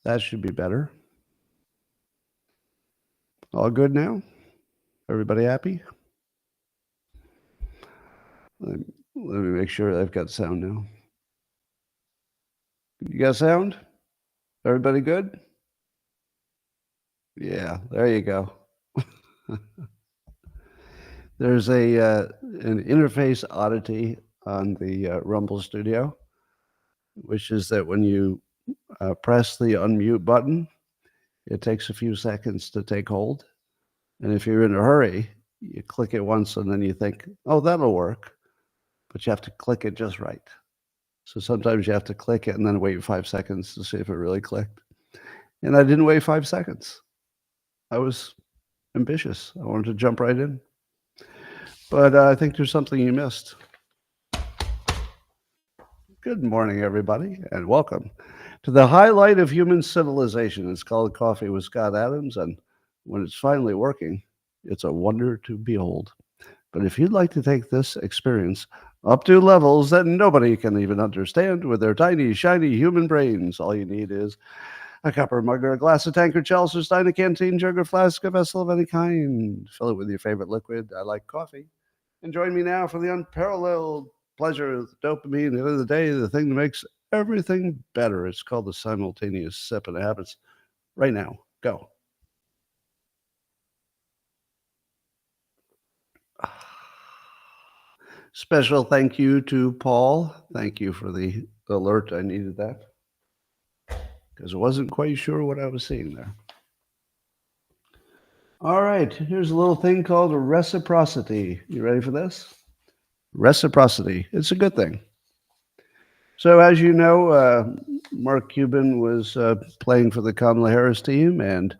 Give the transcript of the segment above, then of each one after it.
That should be better. All good now? Everybody happy? Let me make sure I've got sound now. You got sound? Everybody good? Yeah, there you go. There's an interface oddity on the Rumble Studio, which is that when you press the unmute button, it takes a few seconds to take hold. And if you're in a hurry, you click it once and then you think, oh, that'll work. But you have to click it just right. So sometimes you have to click it and then wait 5 seconds to see if it really clicked. And I didn't wait 5 seconds. I was ambitious. I wanted to jump right in. But I think there's something you missed. Good morning, everybody, and welcome to the highlight of human civilization. It's called Coffee with Scott Adams, and when it's finally working, it's a wonder to behold. But if you'd like to take this experience up to levels that nobody can even understand with their tiny, shiny human brains, all you need is a cup or mug or a glass, a tankard, chalice or stein, a canteen, jug or flask, a vessel of any kind. Fill it with your favorite liquid. I like coffee. And join me now for the unparalleled pleasure of dopamine. At the end of the day, the thing that makes everything better. It's called the simultaneous sip, and it happens right now. Go. Special thank you to Paul. Thank you for the alert. I needed that because I wasn't quite sure what I was seeing there. All right, here's a little thing called reciprocity. You ready for this? Reciprocity. It's a good thing. So as you know, Mark Cuban was playing for the Kamala Harris team, and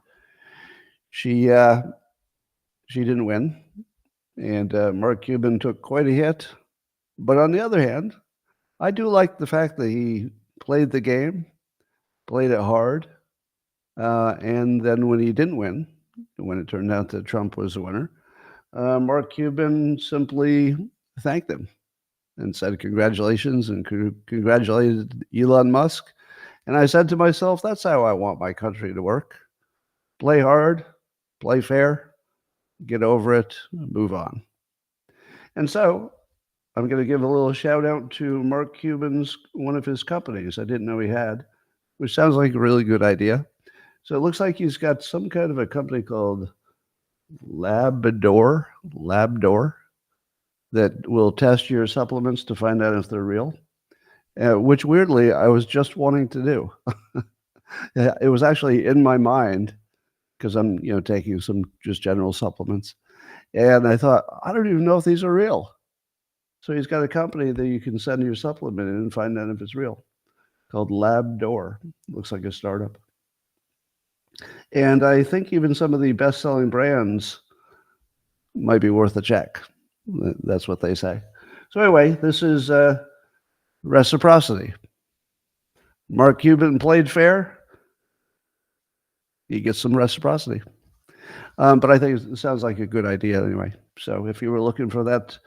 she didn't win. And Mark Cuban took quite a hit. But on the other hand, I do like the fact that he played the game, played it hard, and then when he didn't win, when it turned out that Trump was the winner, Mark Cuban simply thanked him and said congratulations and congratulated Elon Musk. And I said to myself, that's how I want my country to work. Play hard, play fair, get over it, move on. And so I'm going to give a little shout out to Mark Cuban's, one of his companies I didn't know he had, which sounds like a really good idea. So it looks like he's got some kind of a company called Labdoor, that will test your supplements to find out if they're real, which weirdly I was just wanting to do. It was actually in my mind because I'm, taking some just general supplements. And I thought, I don't even know if these are real. So he's got a company that you can send your supplement in and find out if it's real, called Labdoor. Looks like a startup. And I think even some of the best-selling brands might be worth a check. That's what they say. So anyway, this is Reciprocity. Mark Cuban played fair. You get some reciprocity. But I think it sounds like a good idea anyway. So if you were looking for that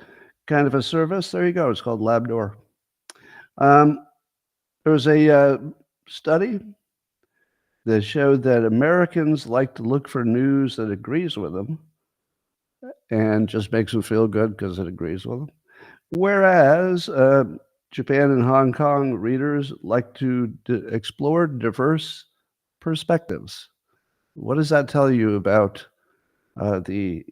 kind of a service, there you go. It's called Labdoor. There was a study that showed that Americans like to look for news that agrees with them and just makes them feel good because it agrees with them. Whereas Japan and Hong Kong readers like to explore diverse perspectives. What does that tell you about the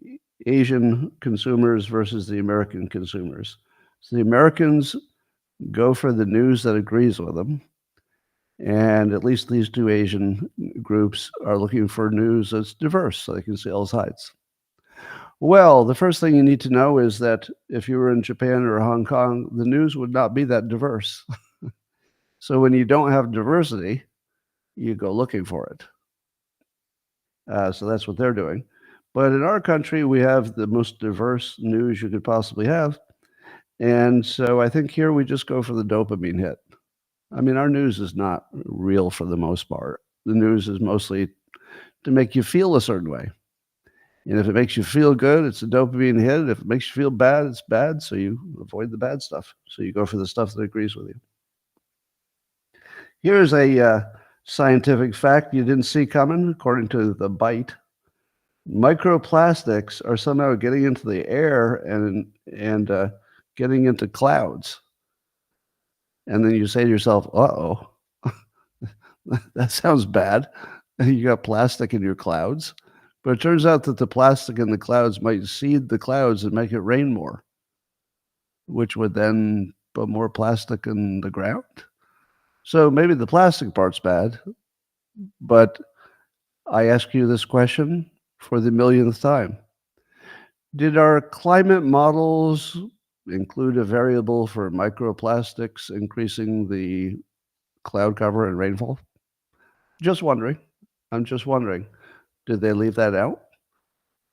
Asian consumers versus the American consumers? So the Americans go for the news that agrees with them. And at least these two Asian groups are looking for news that's diverse so they can see all sides. Well, the first thing you need to know is that if you were in Japan or Hong Kong, the news would not be that diverse. So when you don't have diversity, you go looking for it. So that's what they're doing. But in our country, we have the most diverse news you could possibly have. And so I think here we just go for the dopamine hit. I mean, our news is not real for the most part. The news is mostly to make you feel a certain way. And if it makes you feel good, it's a dopamine hit. If it makes you feel bad, it's bad. So you avoid the bad stuff. So you go for the stuff that agrees with you. Here's a Scientific fact you didn't see coming, according to The Bite. Microplastics are somehow getting into the air and getting into clouds. And then you say to yourself, uh-oh, that sounds bad. You got plastic in your clouds. But it turns out that the plastic in the clouds might seed the clouds and make it rain more, which would then put more plastic in the ground. So maybe the plastic part's bad, but I ask you this question for the millionth time. Did our climate models include a variable for microplastics increasing the cloud cover and rainfall? Just wondering. I'm just wondering. Did they leave that out?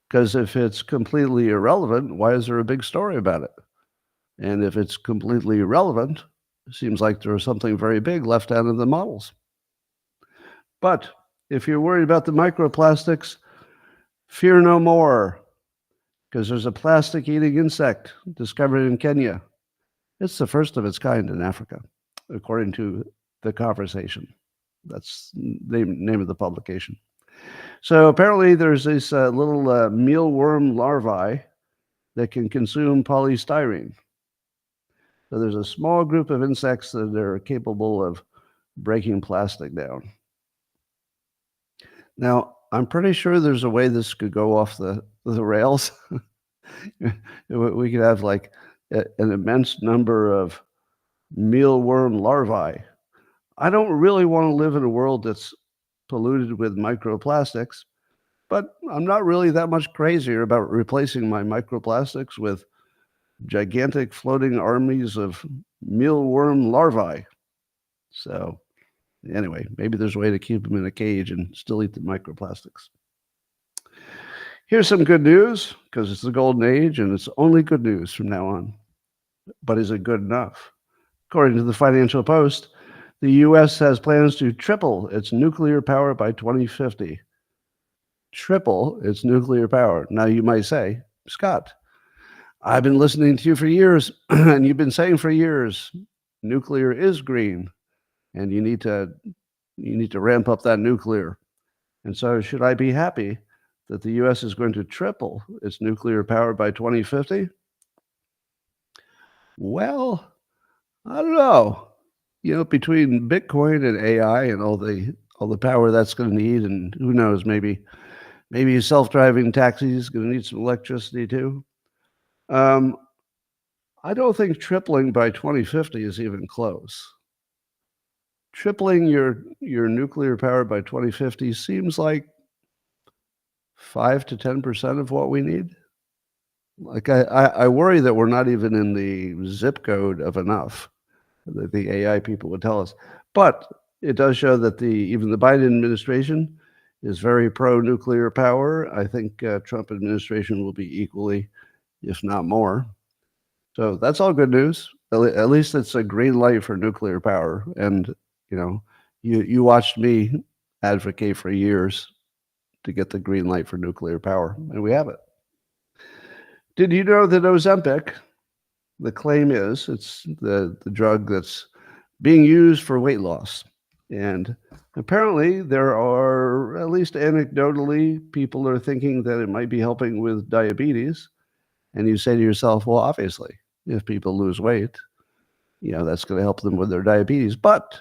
Because if it's completely irrelevant, why is there a big story about it? And if it's completely irrelevant, it seems like there was something very big left out of the models. But if you're worried about the microplastics, fear no more, because there's a plastic-eating insect discovered in Kenya. It's the first of its kind in Africa, according to The Conversation. That's the name of the publication. So apparently there's this little mealworm larvae that can consume polystyrene. So there's a small group of insects that are capable of breaking plastic down. Now, I'm pretty sure there's a way this could go off the rails. We could have like an immense number of mealworm larvae. I don't really want to live in a world that's polluted with microplastics, but I'm not really that much crazier about replacing my microplastics with gigantic floating armies of mealworm larvae. So anyway, maybe there's a way to keep them in a cage and still eat the microplastics. Here's some good news, because it's the golden age and it's only good news from now on. But is it good enough? According to the Financial Post, the U.S. has plans to triple its nuclear power by 2050. Triple its nuclear power. Now you might say, Scott, I've been listening to you for years, and you've been saying for years, nuclear is green, and you need to ramp up that nuclear. And so should I be happy that the U.S. is going to triple its nuclear power by 2050? Well, I don't know. Between Bitcoin and AI and all the power that's going to need, and who knows, maybe self-driving taxis is going to need some electricity too. I don't think tripling by 2050 is even close. Tripling your nuclear power by 2050 seems like 5 to 10% of what we need. Like I worry that we're not even in the zip code of enough that the AI people would tell us. But it does show that even the Biden administration is very pro-nuclear power. I think Trump administration will be equally, if not more. So that's all good news. At least it's a green light for nuclear power. And, you watched me advocate for years to get the green light for nuclear power, and we have it. Did you know that Ozempic, the claim is it's the drug that's being used for weight loss? And apparently there are, at least anecdotally, people are thinking that it might be helping with diabetes. And you say to yourself, well, obviously, if people lose weight, that's going to help them with their diabetes. But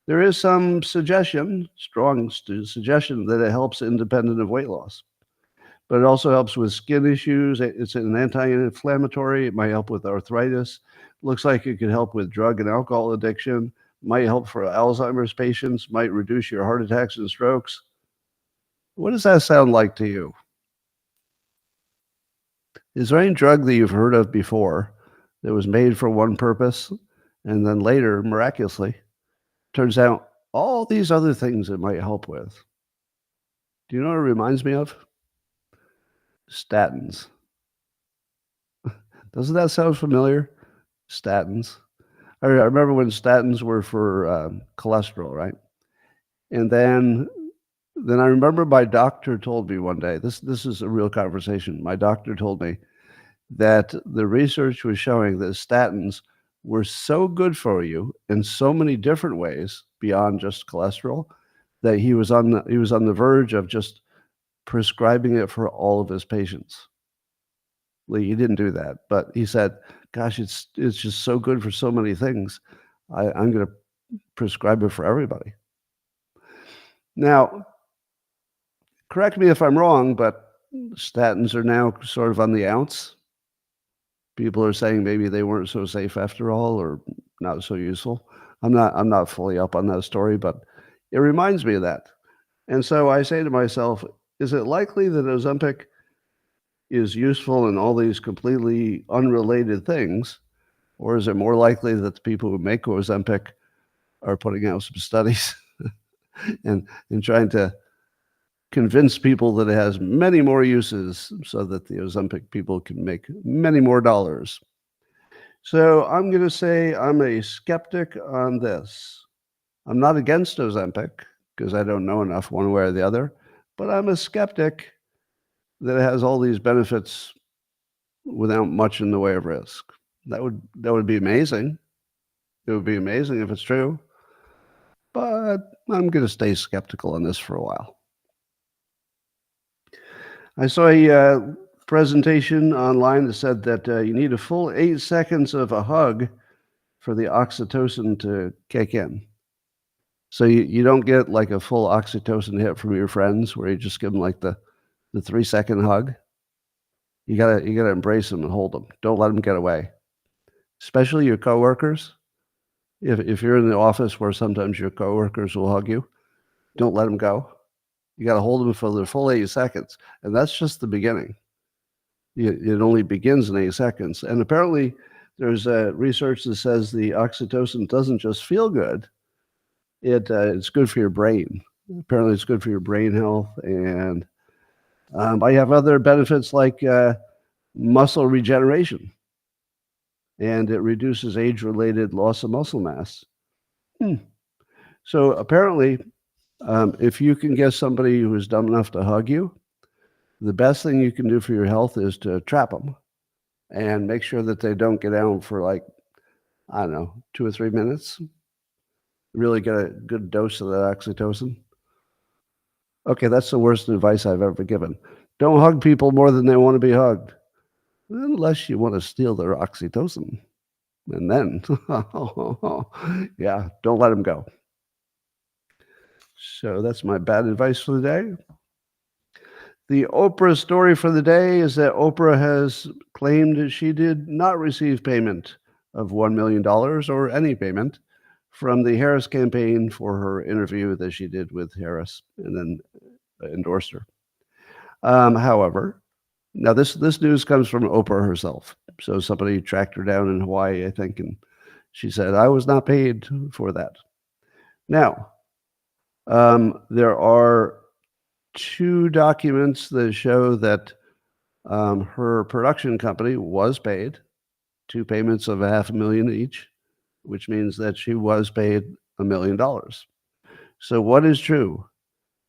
there is some strong suggestion that it helps independent of weight loss. But it also helps with skin issues. It's an anti-inflammatory. It might help with arthritis. Looks like it could help with drug and alcohol addiction. Might help for Alzheimer's patients. Might reduce your heart attacks and strokes. What does that sound like to you? Is there any drug that you've heard of before that was made for one purpose and then later, miraculously, turns out all these other things it might help with? Do you know what it reminds me of? Statins. Doesn't that sound familiar? Statins. I remember when statins were for cholesterol, right? And then I remember my doctor told me one day, this is a real conversation. My doctor told me that the research was showing that statins were so good for you in so many different ways beyond just cholesterol that he was on the verge of just prescribing it for all of his patients. He didn't do that, but he said, "Gosh, it's just so good for so many things. I'm going to prescribe it for everybody." Now, correct me if I'm wrong, but statins are now sort of on the outs. People are saying maybe they weren't so safe after all, or not so useful. I'm not fully up on that story, but it reminds me of that. And so I say to myself, is it likely that Ozempic is useful in all these completely unrelated things, or is it more likely that the people who make Ozempic are putting out some studies and trying to convince people that it has many more uses so that the Ozempic people can make many more dollars? So I'm going to say I'm a skeptic on this. I'm not against Ozempic because I don't know enough one way or the other, but I'm a skeptic that it has all these benefits without much in the way of risk. That would be amazing. It would be amazing if it's true, but I'm going to stay skeptical on this for a while. I saw a presentation online that said that you need a full 8 seconds of a hug for the oxytocin to kick in. So you don't get like a full oxytocin hit from your friends where you just give them like the 3-second hug. You gotta embrace them and hold them. Don't let them get away, especially your coworkers. If you're in the office where sometimes your coworkers will hug you, don't let them go. You got to hold them for the full 8 seconds, and that's just the beginning. It only begins in 8 seconds, and apparently there's research that says the oxytocin doesn't just feel good; it's good for your brain. Apparently, it's good for your brain health, and I have other benefits like muscle regeneration, and it reduces age-related loss of muscle mass. So apparently, if you can get somebody who is dumb enough to hug you, the best thing you can do for your health is to trap them and make sure that they don't get down for like, I don't know, 2 or 3 minutes. Really get a good dose of that oxytocin. Okay, that's the worst advice I've ever given. Don't hug people more than they want to be hugged, unless you want to steal their oxytocin. And then, yeah, don't let them go. So that's my bad advice for the day. The Oprah story for the day is that Oprah has claimed she did not receive payment of $1 million or any payment from the Harris campaign for her interview that she did with Harris and then endorsed her. However, now this news comes from Oprah herself. So somebody tracked her down in Hawaii, I think, and she said, "I was not paid for that." Now, there are 2 documents that show that her production company was paid 2 payments of $500,000 each, which means that she was paid $1 million. So what is true?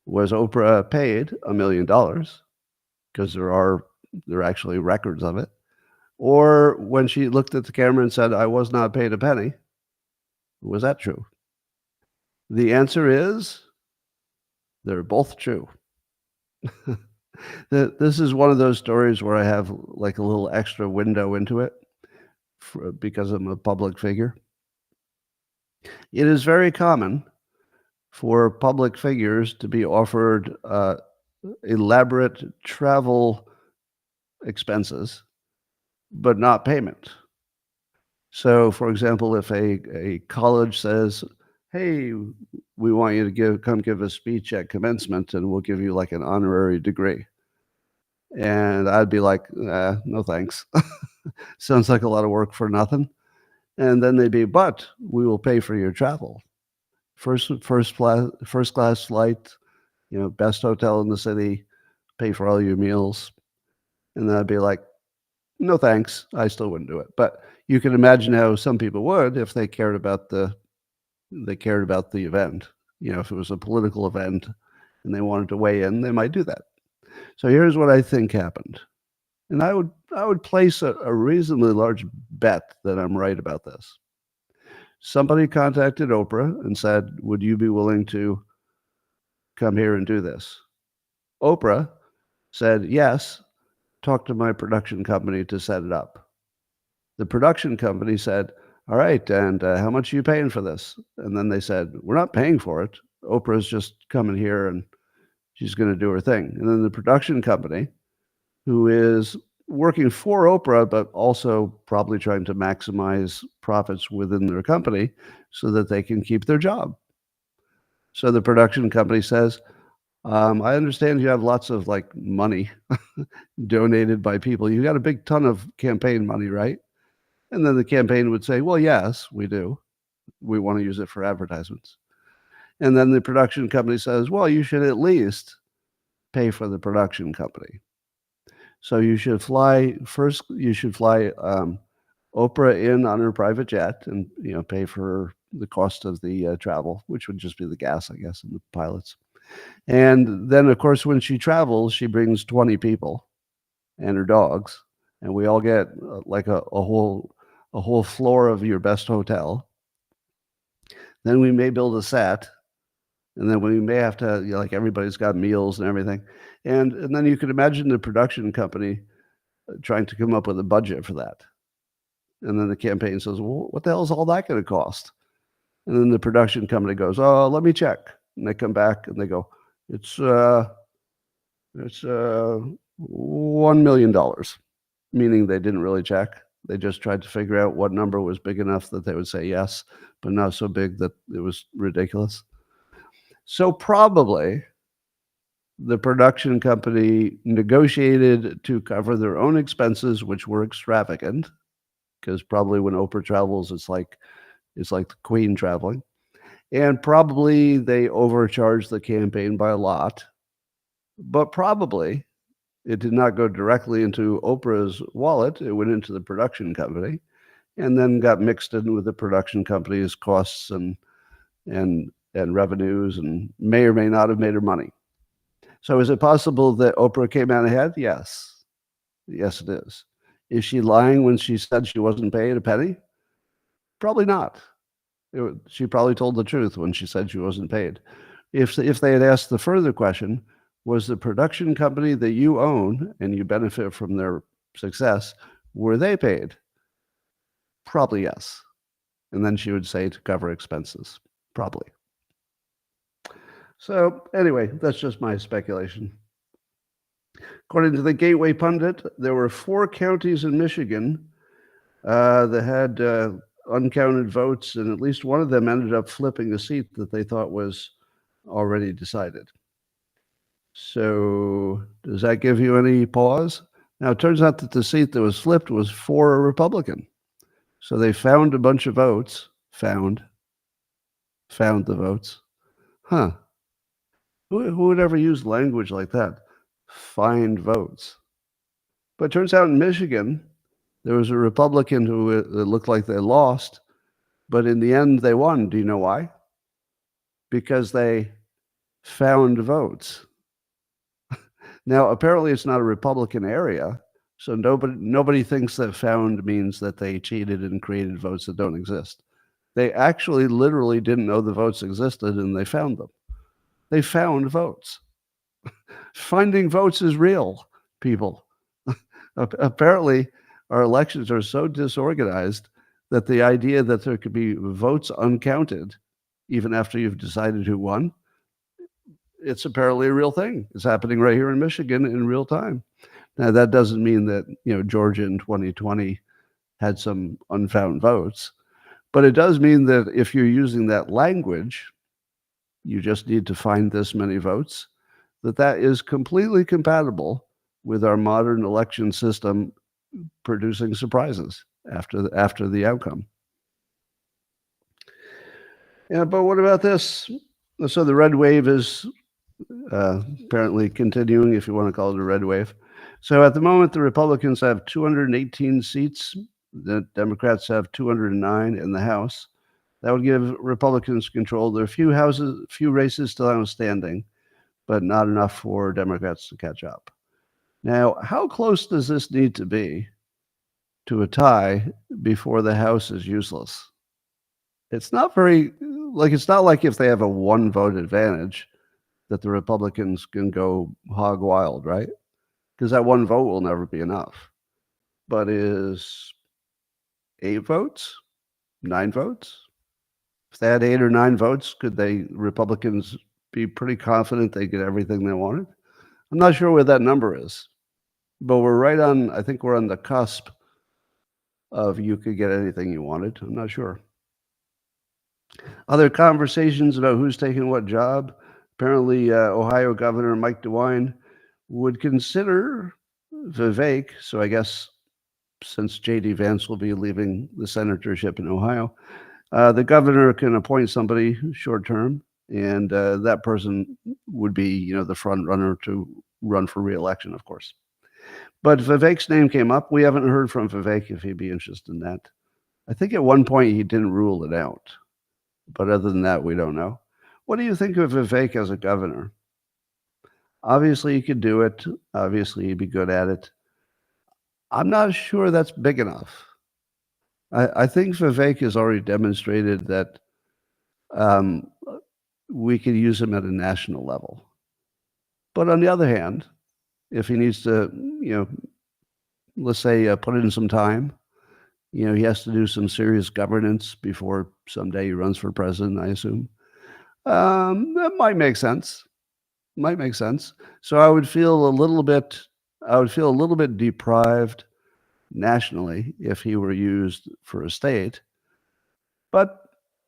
Was Oprah paid $1 million? Because there are actually records of it. Or when she looked at the camera and said, "I was not paid a penny," was that true? The answer is they're both true. This is one of those stories where I have like a little extra window into it because I'm a public figure. It is very common for public figures to be offered elaborate travel expenses, but not payment. So, for example, if a college says, "Hey, we want you to come give a speech at commencement, and we'll give you like an honorary degree," and I'd be like, "No, thanks." Sounds like a lot of work for nothing. And then they'd be, "But we will pay for your travel, first class flight, best hotel in the city, pay for all your meals." And then I'd be like, "No, thanks." I still wouldn't do it. But you can imagine how some people would if they cared about the event. If it was a political event and they wanted to weigh in, they might do that. So here's what I think happened. And I would place a reasonably large bet that I'm right about this. Somebody contacted Oprah and said, "Would you be willing to come here and do this. Oprah said, yes, talk to my production company to set it up. The production company said, all right, and how much are you paying for this? And then they said, we're not paying for it. Oprah's just coming here and she's going to do her thing. And then the production company, who is working for Oprah, but also probably trying to maximize profits within their company so that they can keep their job. So the production company says, I understand you have lots of like money donated by people. You got a big ton of campaign money, right? And then the campaign would say, well, yes, we do. We want to use it for advertisements. And then the production company says, well, you should at least pay for the production company. So you should fly first. You should fly Oprah in on her private jet, and pay for the cost of the travel, which would just be the gas, I guess, and the pilots. And then, of course, when she travels, she brings 20 people and her dogs, and we all get like a whole floor of your best hotel. Then we may build a set. And then we may have to, like everybody's got meals and everything. And then you could imagine the production company trying to come up with a budget for that. And then the campaign says, well, what the hell is all that going to cost? And then the production company goes, oh, let me check. And they come back and they go, it's $1 million, meaning they didn't really check. They just tried to figure out what number was big enough that they would say yes, but not so big that it was ridiculous. So probably the production company negotiated to cover their own expenses, which were extravagant, because probably when Oprah travels, it's like the Queen traveling. And probably they overcharged the campaign by a lot, but probably it did not go directly into Oprah's wallet. It went into the production company and then got mixed in with the production company's costs and revenues, and may or may not have made her money. So is it possible that Oprah came out ahead? Yes. Yes, it is. Is she lying when she said she wasn't paid a penny? Probably not. She probably told the truth when she said she wasn't paid. If they had asked the further question, was the production company that you own and you benefit from their success, were they paid? Probably yes. And then she would say to cover expenses. Probably. So anyway, that's just my speculation. According to the Gateway Pundit, there were 4 counties in Michigan that had uncounted votes, and at least one of them ended up flipping a seat that they thought was already decided. So does that give you any pause? Now, it turns out that the seat that was flipped was for a Republican. So they found a bunch of votes, found the votes. Huh. Who would ever use language like that? Find votes. But it turns out in Michigan, there was a Republican who it looked like they lost, but in the end they won. Do you know why? Because they found votes. Now, apparently it's not a Republican area, so nobody thinks that found means that they cheated and created votes that don't exist. They actually literally didn't know the votes existed, and they found them. They found votes. Finding votes is real, people. Apparently, our elections are so disorganized that the idea that there could be votes uncounted, even after you've decided who won, it's apparently a real thing. It's happening right here in Michigan in real time. Now, that doesn't mean that Georgia in 2020 had some unfound votes, but it does mean that if you're using that language, you just need to find this many votes, that is completely compatible with our modern election system producing surprises after the outcome. Yeah, but what about this? So the red wave is apparently continuing, if you want to call it a red wave. So at the moment, the Republicans have 218 seats. The Democrats have 209 in the House. That would give Republicans control. There are few races still outstanding, but not enough for Democrats to catch up. Now, how close does this need to be to a tie before the House is useless? It's not like if they have a 1 vote advantage, that the Republicans can go hog wild, right? Because that one vote will never be enough. But is 8 votes, 9 votes? If they had 8 or 9 votes, could Republicans be pretty confident they get everything they wanted? I'm not sure where that number is, but I think we're on the cusp of you could get anything you wanted. I'm not sure. Other conversations about who's taking what job. Apparently, Ohio Governor Mike DeWine would consider Vivek. So I guess since J.D. Vance will be leaving the senatorship in Ohio, the governor can appoint somebody short term, and that person would be, the front runner to run for re-election, of course. But Vivek's name came up. We haven't heard from Vivek if he'd be interested in that. I think at one point he didn't rule it out. But other than that, we don't know. What do you think of Vivek as a governor? Obviously, he could do it. Obviously, he'd be good at it. I'm not sure that's big enough. I think Vivek has already demonstrated that we could use him at a national level. But on the other hand, if he needs to, let's say put in some time, he has to do some serious governance before someday he runs for president, I assume. That might make sense. So I would feel a little bit deprived nationally if he were used for a state. But,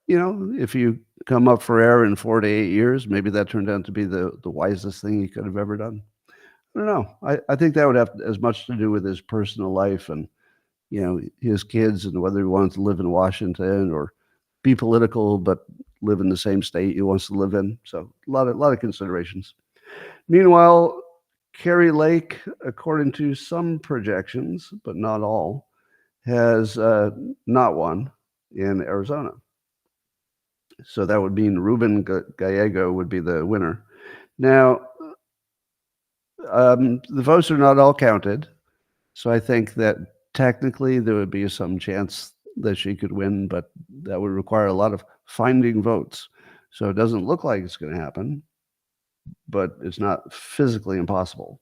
if you come up for air in 4 to 8 years, maybe that turned out to be the wisest thing he could have ever done. I don't know. I think that would have as much to do with his personal life and, his kids and whether he wants to live in Washington or be political, but live in the same state he wants to live in. So a lot of considerations. Meanwhile, Kari Lake, according to some projections, but not all, has not won in Arizona. So that would mean Ruben Gallego would be the winner. Now, the votes are not all counted. So I think that technically there would be some chance that she could win, but that would require a lot of finding votes. So it doesn't look like it's going to happen, but it's not physically impossible.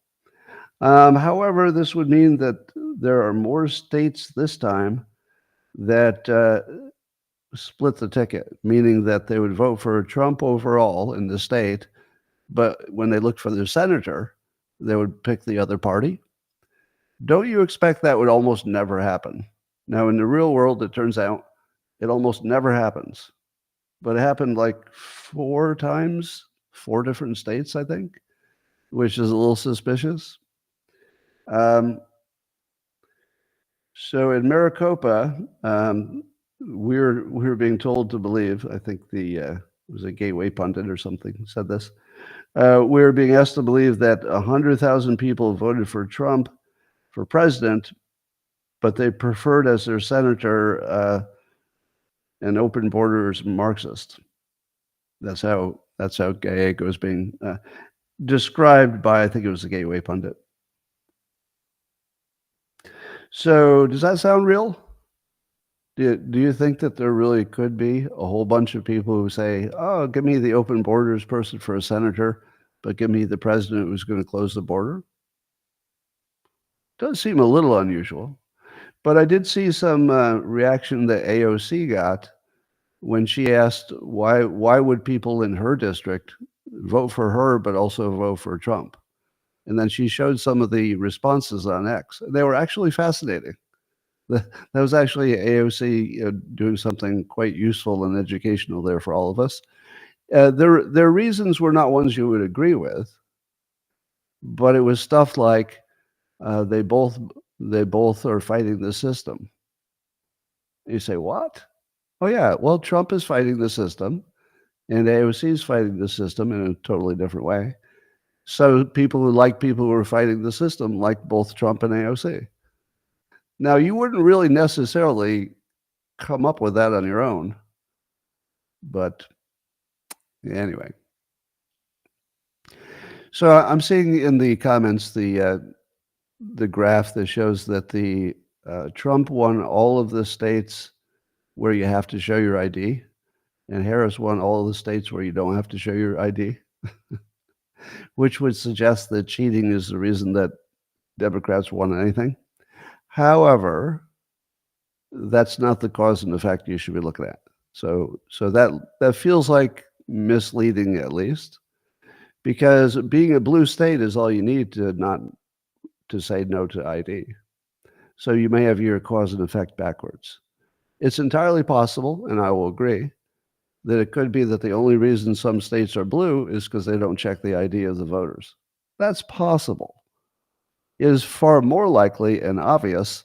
However, this would mean that there are more states this time that split the ticket, meaning that they would vote for Trump overall in the state, but when they looked for their senator, they would pick the other party. Don't you expect that would almost never happen? Now, in the real world, it turns out it almost never happens. But it happened like 4 times, 4 different states, I think, which is a little suspicious. So in Maricopa, we're being told to believe, I think it was a Gateway pundit or something said this, we're being asked to believe that 100,000 people voted for Trump for president, but they preferred as their senator an open borders Marxist. That's how Gallego is being described by, I think it was the Gateway pundit. So does that sound real? Do you think that there really could be a whole bunch of people who say, oh, give me the open borders person for a senator, but give me the president who's going to close the border? Does seem a little unusual. But I did see some reaction that AOC got when she asked why would people in her district vote for her but also vote for Trump. And then she showed some of the responses on X. They were actually fascinating. That was actually AOC doing something quite useful and educational there for all of us. Their reasons were not ones you would agree with, but it was stuff like they both are fighting the system. You say, what? Oh yeah, well, Trump is fighting the system, and AOC is fighting the system in a totally different way. So people who are fighting the system like both Trump and AOC. Now, you wouldn't really necessarily come up with that on your own, but anyway. So I'm seeing in the comments the graph that shows that the Trump won all of the states where you have to show your ID, and Harris won all of the states where you don't have to show your ID. which would suggest that cheating is the reason that Democrats won anything. However, that's not the cause and effect you should be looking at. So that feels like misleading, at least, because being a blue state is all you need to say no to ID. So you may have your cause and effect backwards. It's entirely possible, and I will agree, that it could be that the only reason some states are blue is because they don't check the ID of the voters. That's possible. It is far more likely and obvious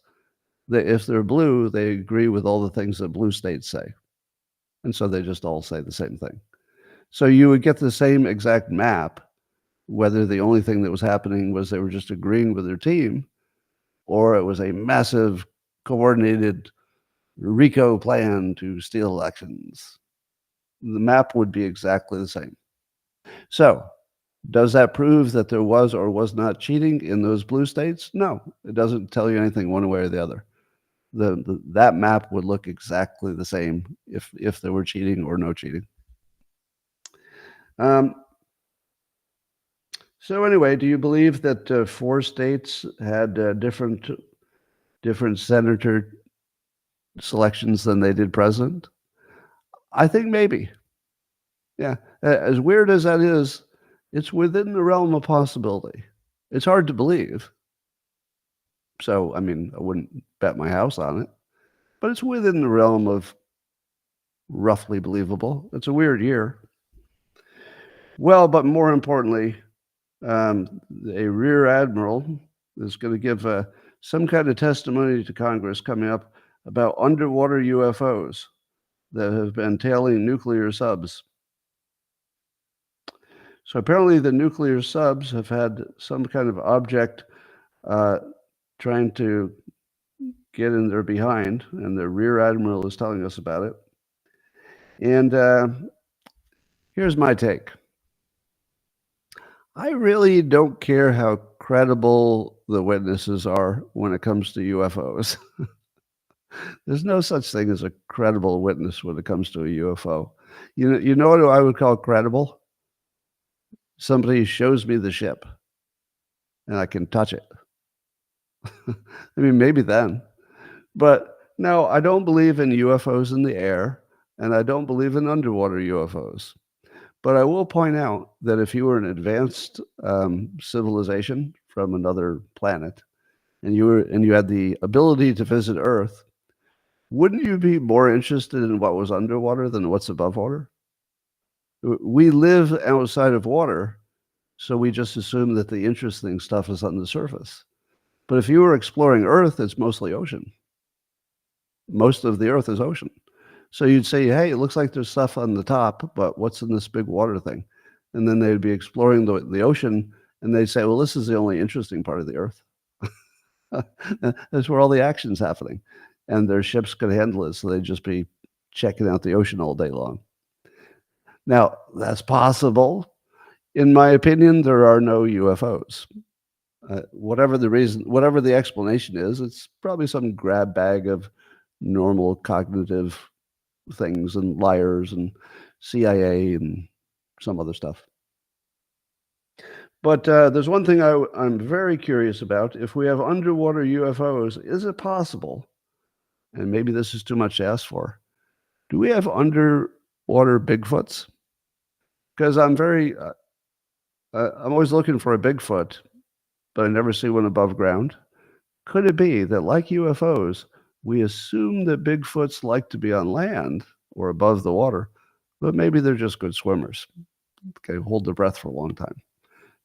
that if they're blue, they agree with all the things that blue states say. And so they just all say the same thing. So you would get the same exact map, whether the only thing that was happening was they were just agreeing with their team, or it was a massive coordinated RICO plan to steal elections. The map would be exactly the same. So does that prove that there was or was not cheating in those blue states? No, it doesn't tell you anything one way or the other. That map would look exactly the same if there were cheating or no cheating. So anyway, do you believe that 4 states had different senator selections than they did president? I think maybe. Yeah, as weird as that is, it's within the realm of possibility. It's hard to believe. So, I mean, I wouldn't bet my house on it, but it's within the realm of roughly believable. It's a weird year. Well, but more importantly, a rear admiral is going to give some kind of testimony to Congress coming up about underwater UFOs that have been tailing nuclear subs. So apparently the nuclear subs have had some kind of object trying to get in their behind, and the rear admiral is telling us about it. And here's my take. I really don't care how credible the witnesses are when it comes to UFOs. There's no such thing as a credible witness when it comes to a UFO. You know what I would call credible? Somebody shows me the ship and I can touch it. I mean, maybe then. But no, I don't believe in UFOs in the air, and I don't believe in underwater UFOs. But I will point out that if you were an advanced civilization from another planet, and you had the ability to visit Earth, wouldn't you be more interested in what was underwater than what's above water? We live outside of water, so we just assume that the interesting stuff is on the surface. But if you were exploring Earth, it's mostly ocean. Most of the Earth is ocean. So you'd say, hey, it looks like there's stuff on the top, but what's in this big water thing? And then they'd be exploring the ocean, and they'd say, well, this is the only interesting part of the Earth. That's where all the action's happening. And their ships could handle it, so they'd just be checking out the ocean all day long. Now, that's possible. In my opinion, there are no UFOs. Whatever the reason, whatever the explanation is, it's probably some grab bag of normal cognitive things and liars and CIA and some other stuff. But there's one thing I'm very curious about. If we have underwater UFOs, is it possible, and maybe this is too much to ask for, do we have underwater Bigfoots? Because I'm always looking for a Bigfoot, but I never see one above ground. Could it be that, like UFOs, we assume that Bigfoots like to be on land or above the water, but maybe they're just good swimmers? Okay, hold their breath for a long time.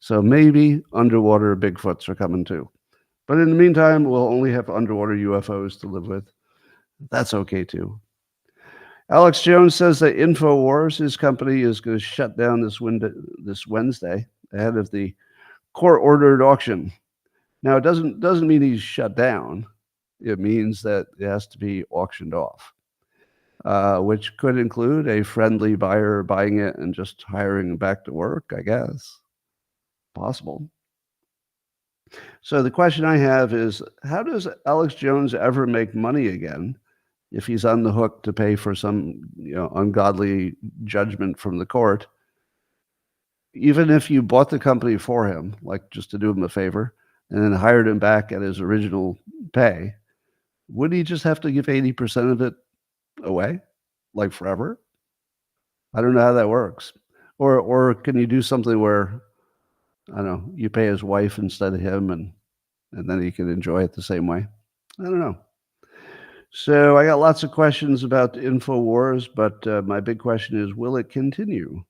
So maybe underwater Bigfoots are coming too. But in the meantime, we'll only have underwater UFOs to live with. That's okay too. Alex Jones says that Infowars, his company, is going to shut down this Wednesday ahead of the court-ordered auction. Now, it doesn't mean he's shut down. It means that it has to be auctioned off, which could include a friendly buyer buying it and just hiring him back to work, I guess. Possible. So the question I have is, how does Alex Jones ever make money again if he's on the hook to pay for some ungodly judgment from the court? even if you bought the company for him, like just to do him a favor, and then hired him back at his original pay, would he just have to give 80% of it away, like forever? I don't know how that works. Or can you do something where, I don't know, you pay his wife instead of him, and then he can enjoy it the same way? I don't know. So I got lots of questions about Infowars, but my big question is, will it continue?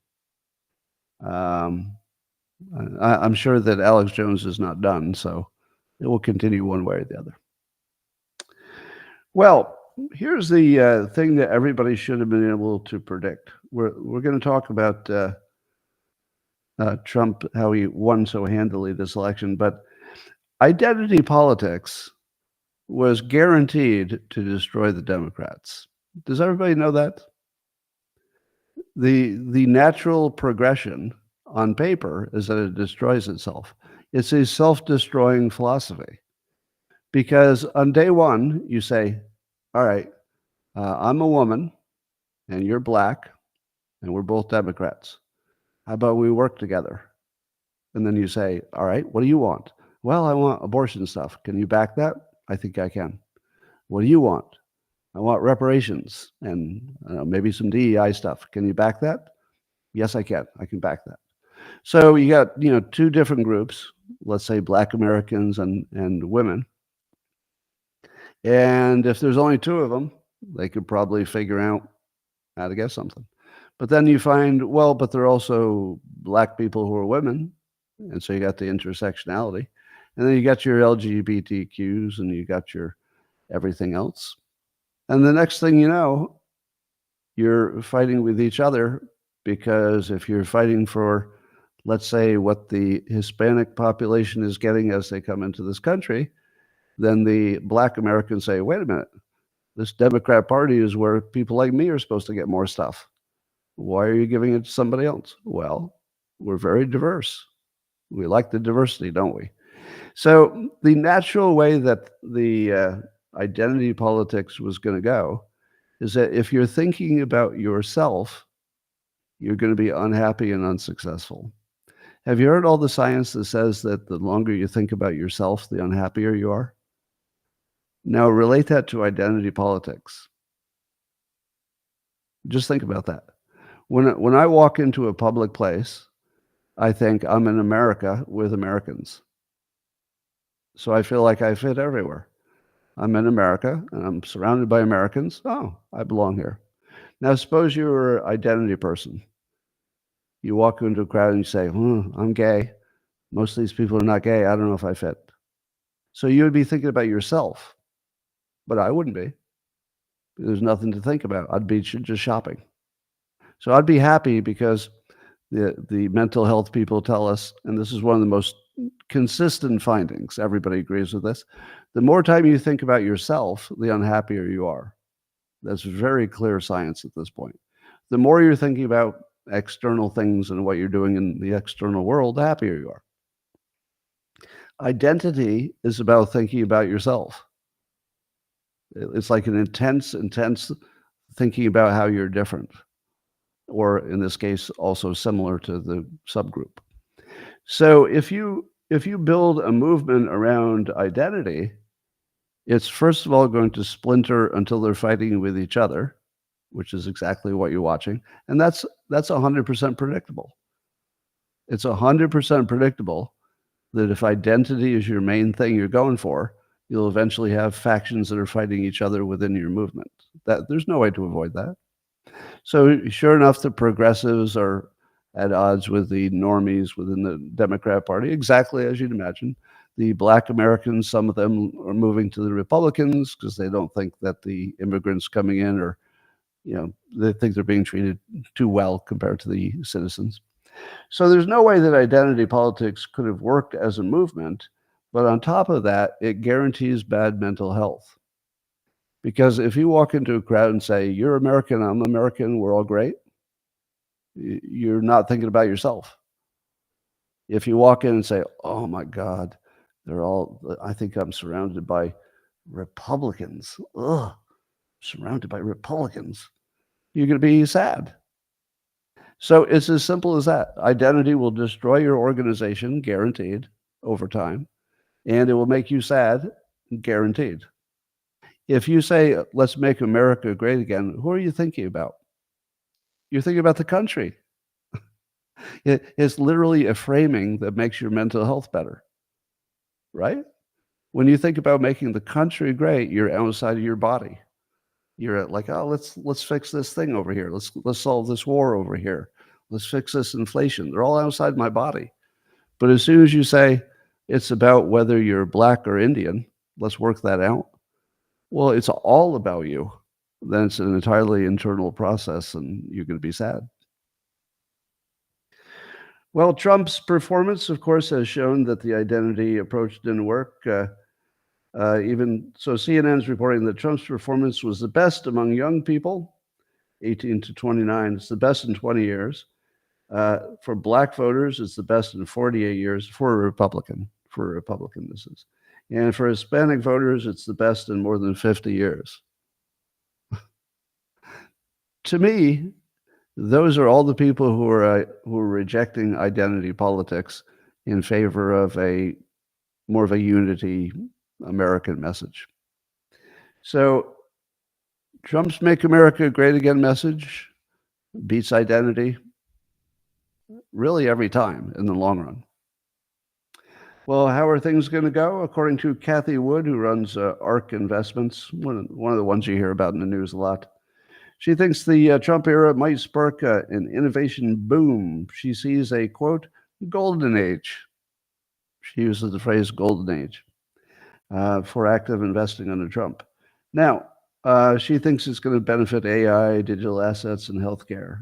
Um, I'm sure that Alex Jones is not done, so it will continue one way or the other. Well, here's the thing that everybody should have been able to predict. We're going to talk about Trump, how he won so handily this election, but identity politics was guaranteed to destroy the Democrats. Does everybody know that? The natural progression on paper is that it destroys itself. It's a self-destroying philosophy. Because on day one, you say, all right, I'm a woman and you're black and we're both Democrats. How about we work together? And then you say, all right, what do you want? Well, I want abortion stuff. Can you back that? I think I can. What do you want? I want reparations and maybe some DEI stuff. Can you back that? Yes, I can. I can back that. So you got, two different groups, let's say black Americans and women. And if there's only two of them, they could probably figure out how to get something. But then you find, well, but they're also black people who are women. And so you got the intersectionality. And then you got your LGBTQs and you got your everything else. And the next thing you know, you're fighting with each other, because if you're fighting for, let's say, what the Hispanic population is getting as they come into this country, then the black Americans say, wait a minute, this Democrat Party is where people like me are supposed to get more stuff. Why are you giving it to somebody else? Well, we're very diverse. We like the diversity, don't we? So the natural way that the identity politics was going to go is that if you're thinking about yourself, you're going to be unhappy and unsuccessful. Have you heard all the science that says that the longer you think about yourself, the unhappier you are? Now relate that to identity politics. Just think about that. When I walk into a public place, I think I'm in America with Americans. So I feel like I fit everywhere. I'm in America and I'm surrounded by Americans. Oh, I belong here. Now suppose you're an identity person. You walk into a crowd and you say, I'm gay. Most of these people are not gay. I don't know if I fit. So you would be thinking about yourself, but I wouldn't be. There's nothing to think about. I'd be just shopping. So I'd be happy because the mental health people tell us, and this is one of the most consistent findings, everybody agrees with this, the more time you think about yourself, the unhappier you are. That's very clear science at this point. The more you're thinking about external things and what you're doing in the external world, the happier you are. Identity is about thinking about yourself. It's like an intense thinking about how you're different, or in this case, also similar to the subgroup. So if you build a movement around identity, it's first of all going to splinter until they're fighting with each other, which is exactly what you're watching. And that's 100% predictable. It's 100% predictable that if identity is your main thing you're going for, you'll eventually have factions that are fighting each other within your movement. There's no way to avoid that. So sure enough, the progressives are at odds with the normies within the Democrat Party, exactly as you'd imagine. The black Americans, some of them are moving to the Republicans because they don't think that the immigrants coming in are, they think they're being treated too well compared to the citizens. So there's no way that identity politics could have worked as a movement. But on top of that, it guarantees bad mental health. Because if you walk into a crowd and say, you're American, I'm American, we're all great, you're not thinking about yourself. If you walk in and say, oh my God, I think I'm surrounded by Republicans. Ugh, surrounded by Republicans. You're going to be sad. So it's as simple as that. Identity will destroy your organization, guaranteed, over time, and it will make you sad, guaranteed. If you say, let's make America great again, who are you thinking about? You're thinking about the country. It's literally a framing that makes your mental health better, right? When you think about making the country great, you're outside of your body. You're like, oh, let's fix this thing over here. Let's solve this war over here. Let's fix this inflation. They're all outside my body. But as soon as you say it's about whether you're black or Indian, let's work that out. Well, it's all about you. Then it's an entirely internal process, and you're going to be sad. Well, Trump's performance, of course, has shown that the identity approach didn't work. Even so, CNN's reporting that Trump's performance was the best among young people, 18 to 29. It's the best in 20 years. For black voters, it's the best in 48 years for a Republican. For a Republican, this is. And for Hispanic voters, it's the best in more than 50 years. To me, those are all the people who are rejecting identity politics in favor of more of a unity American message. So Trump's Make America Great Again message beats identity really every time in the long run. Well, how are things going to go? According to Kathy Wood, who runs ARK Investments, one of the ones you hear about in the news a lot, she thinks the Trump era might spark an innovation boom. She sees a, quote, golden age. She uses the phrase golden age for active investing under Trump. Now, she thinks it's going to benefit AI, digital assets, and healthcare.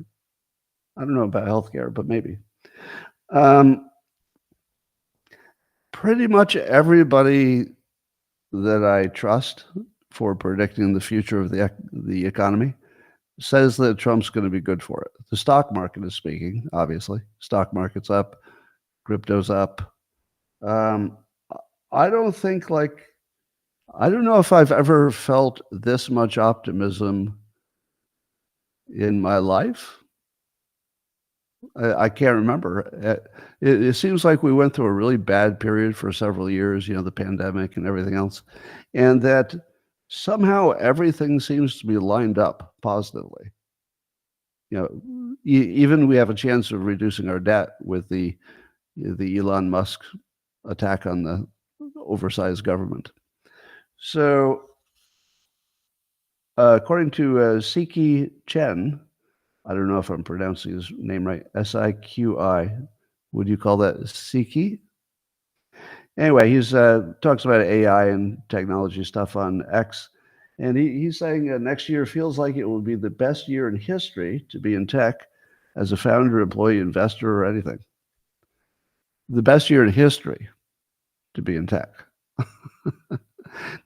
I don't know about healthcare, but maybe. Pretty much everybody that I trust for predicting the future of the economy says that Trump's going to be good for it. The stock market is speaking, obviously. Stock market's up, crypto's up. I don't know if I've ever felt this much optimism in my life. I can't remember. It seems like we went through a really bad period for several years, the pandemic and everything else, and that somehow everything seems to be lined up positively. Even we have a chance of reducing our debt with the Elon Musk attack on the oversized government. So, according to Siki Chen, I don't know if I'm pronouncing his name right, Siqi. Would you call that Siki? Anyway, he's talks about AI and technology stuff on X, and he's saying next year feels like it will be the best year in history to be in tech as a founder, employee, investor, or anything. The best year in history to be in tech.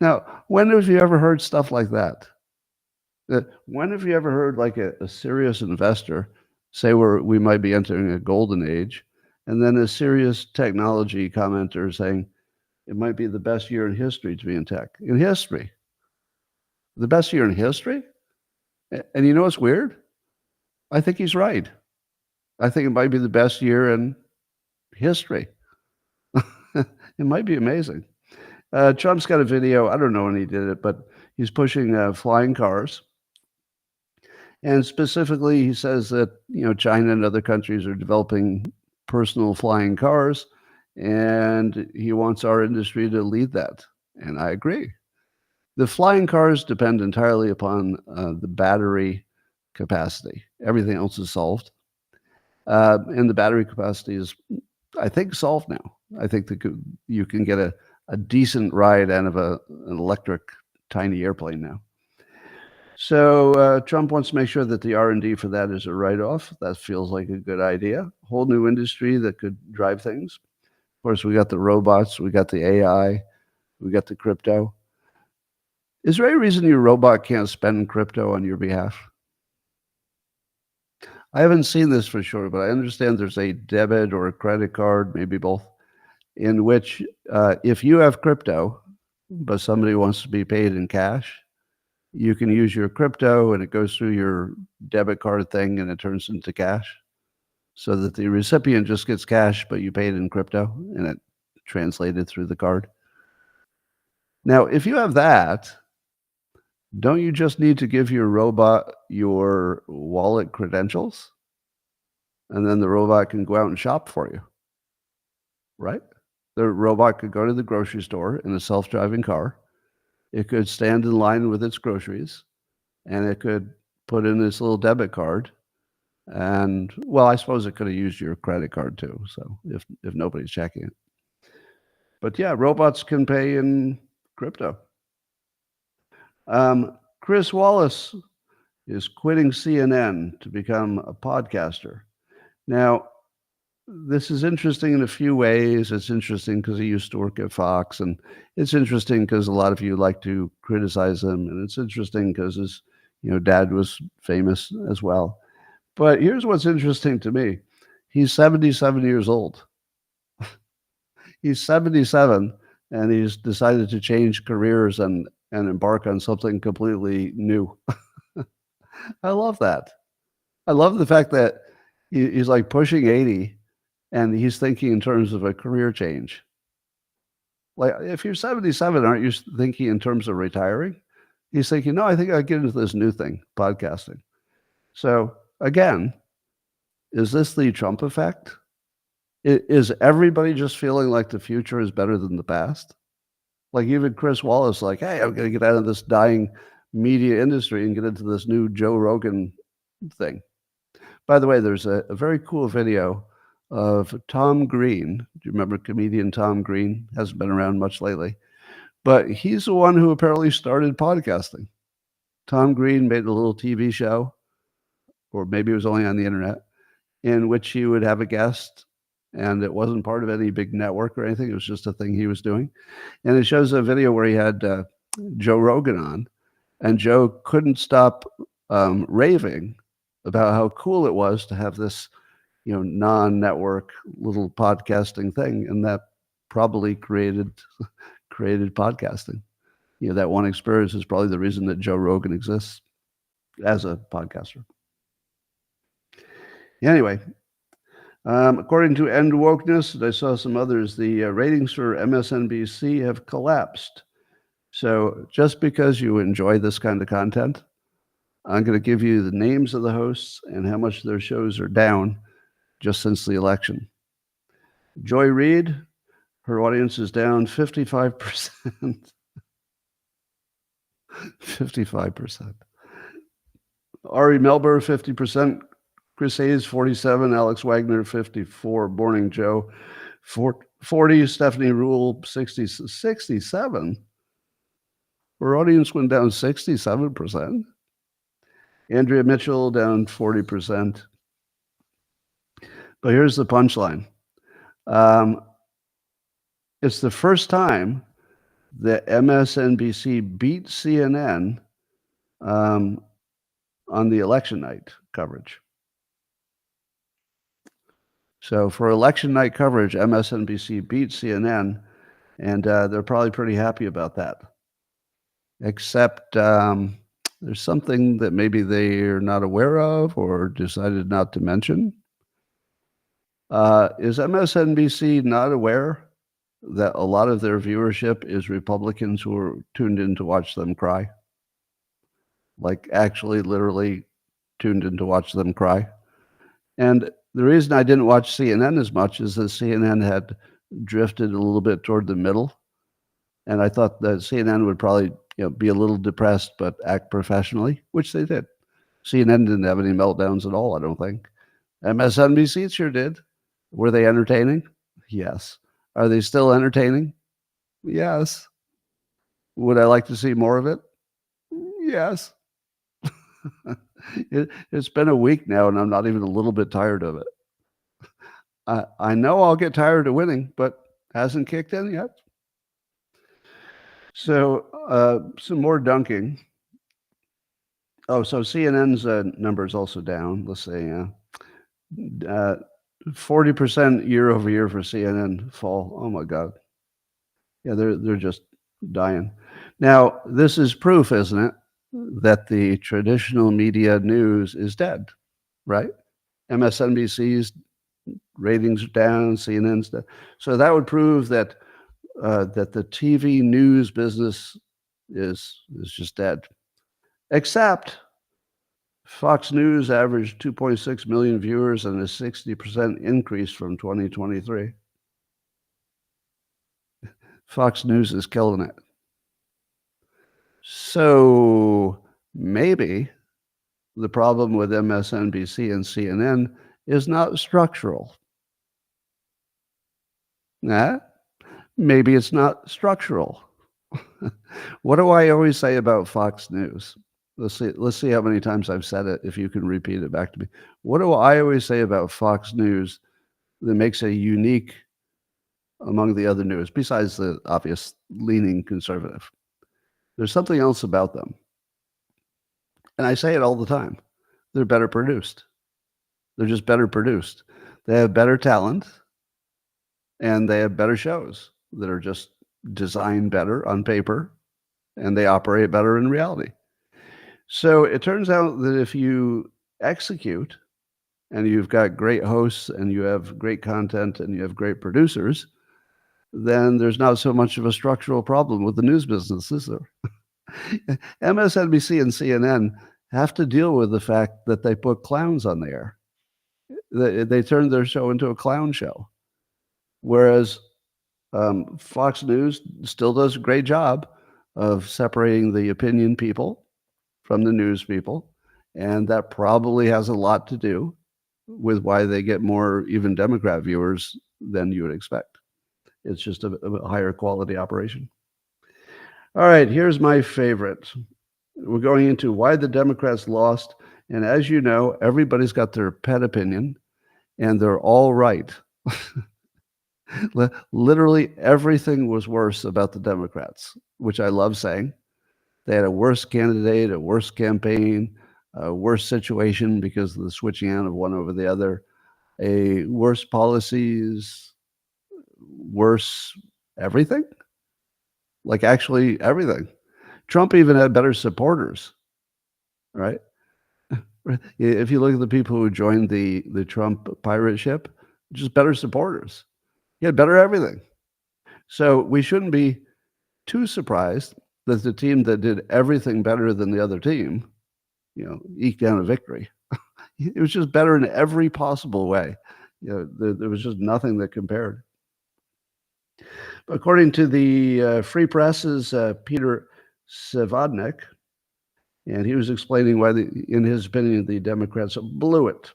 Now, when have you ever heard stuff like that? When have you ever heard like a serious investor say we might be entering a golden age, and then a serious technology commenter saying it might be the best year in history to be in tech? In history. The best year in history? And you know what's weird? I think he's right. I think it might be the best year in history. It might be amazing. Trump's got a video. I don't know when he did it, but he's pushing flying cars. And specifically, he says that China and other countries are developing personal flying cars, and he wants our industry to lead that. And I agree. The flying cars depend entirely upon the battery capacity. Everything else is solved. And the battery capacity is, I think, solved now. I think that you can get a decent ride out of an electric tiny airplane now. So Trump wants to make sure that the R&D for that is a write-off. That feels like a good idea. Whole new industry that could drive things. Of course, we got the robots, we got the AI, we got the crypto. Is there any reason your robot can't spend crypto on your behalf? I haven't seen this for sure, but I understand there's a debit or a credit card, maybe both, in which if you have crypto, but somebody wants to be paid in cash, you can use your crypto and it goes through your debit card thing and it turns into cash. so that the recipient just gets cash, but you paid in crypto and it translated through the card. Now, if you have that, don't you just need to give your robot your wallet credentials? And then the robot can go out and shop for you, right? The robot could go to the grocery store in a self-driving car. It could stand in line with its groceries, and it could put in its little debit card. And, well, I suppose it could have used your credit card too, so if nobody's checking it. But yeah, robots can pay in crypto. Chris Wallace is quitting CNN to become a podcaster. Now, this is interesting in a few ways. It's interesting because he used to work at Fox, and it's interesting because a lot of you like to criticize him, and it's interesting because his dad was famous as well. But here's what's interesting to me. He's 77 years old. He's 77, and he's decided to change careers and embark on something completely new. I love that. I love the fact that he's like pushing 80, and he's thinking in terms of a career change. Like, if you're 77, aren't you thinking in terms of retiring? He's thinking, no, I think I'll get into this new thing, podcasting. So, again, is this the Trump effect? Is everybody just feeling like the future is better than the past? Like, even Chris Wallace, like, hey, I'm going to get out of this dying media industry and get into this new Joe Rogan thing. By the way, there's a very cool video of Tom Green. Do you remember comedian Tom Green? Hasn't been around much lately. But he's the one who apparently started podcasting. Tom Green made a little TV show, or maybe it was only on the internet, in which he would have a guest, and it wasn't part of any big network or anything. It was just a thing he was doing. And it shows a video where he had Joe Rogan on, and Joe couldn't stop raving about how cool it was to have this, non-network little podcasting thing, and that probably created podcasting. That one experience is probably the reason that Joe Rogan exists as a podcaster. Anyway, according to End Wokeness, and I saw some others, the ratings for MSNBC have collapsed. So just because you enjoy this kind of content, I'm going to give you the names of the hosts and how much their shows are down just since the election. Joy Reid, her audience is down 55%. 55%. Ari Melber, 50%. Chris Hayes, 47. Alex Wagner, 54. Morning Joe, 40. Stephanie Rule, 67. Her audience went down 67%. Andrea Mitchell, down 40%. But here's the punchline. It's the first time that MSNBC beat CNN on the election night coverage. So for election night coverage, MSNBC beat CNN, and they're probably pretty happy about that. Except there's something that maybe they are not aware of or decided not to mention. Is MSNBC not aware that a lot of their viewership is Republicans who are tuned in to watch them cry? Like, actually, literally tuned in to watch them cry. And the reason I didn't watch CNN as much is that CNN had drifted a little bit toward the middle. And I thought that CNN would probably be a little depressed but act professionally, which they did. CNN didn't have any meltdowns at all, I don't think. MSNBC sure did. Were they entertaining? Yes. Are they still entertaining? Yes. Would I like to see more of it? Yes. It's been a week now, and I'm not even a little bit tired of it. I know I'll get tired of winning, but hasn't kicked in yet. So some more dunking. Oh, so CNN's number is also down. Let's say 40% year over year for CNN fall. Oh my God. Yeah, they're just dying. Now, this is proof, isn't it, that the traditional media news is dead, right? MSNBC's ratings are down, CNN's down. So that would prove that that the TV news business is just dead. Except Fox News averaged 2.6 million viewers and a 60% increase from 2023. Fox News is killing it. So maybe the problem with MSNBC and CNN is not structural. Maybe it's not structural. What do I always say about Fox News? Let's see how many times I've said it, if you can repeat it back to me. What do I always say about Fox News that makes it unique among the other news, besides the obvious leaning conservative? There's something else about them. And I say it all the time. They're better produced. They're just better produced. They have better talent, and they have better shows that are just designed better on paper, and they operate better in reality. So it turns out that if you execute and you've got great hosts and you have great content and you have great producers, then there's not so much of a structural problem with the news business, is there? MSNBC and CNN have to deal with the fact that they put clowns on the air. They turned their show into a clown show. Whereas Fox News still does a great job of separating the opinion people from the news people. And that probably has a lot to do with why they get more even Democrat viewers than you would expect. It's just a higher quality operation. All right, here's my favorite. We're going into why the Democrats lost. And as you know, everybody's got their pet opinion, and they're all right. Literally everything was worse about the Democrats, which I love saying. They had a worse candidate, a worse campaign, a worse situation because of the switching out of one over the other, a worse policies, worse everything. Like actually everything. Trump even had better supporters, right? If you look at the people who joined the Trump pirate ship, just better supporters. He had better everything. So we shouldn't be too surprised that the team that did everything better than the other team, eked out a victory. It was just better in every possible way. There was just nothing that compared. According to the Free Press's Peter Savodnik, and he was explaining why, in his opinion, the Democrats blew it.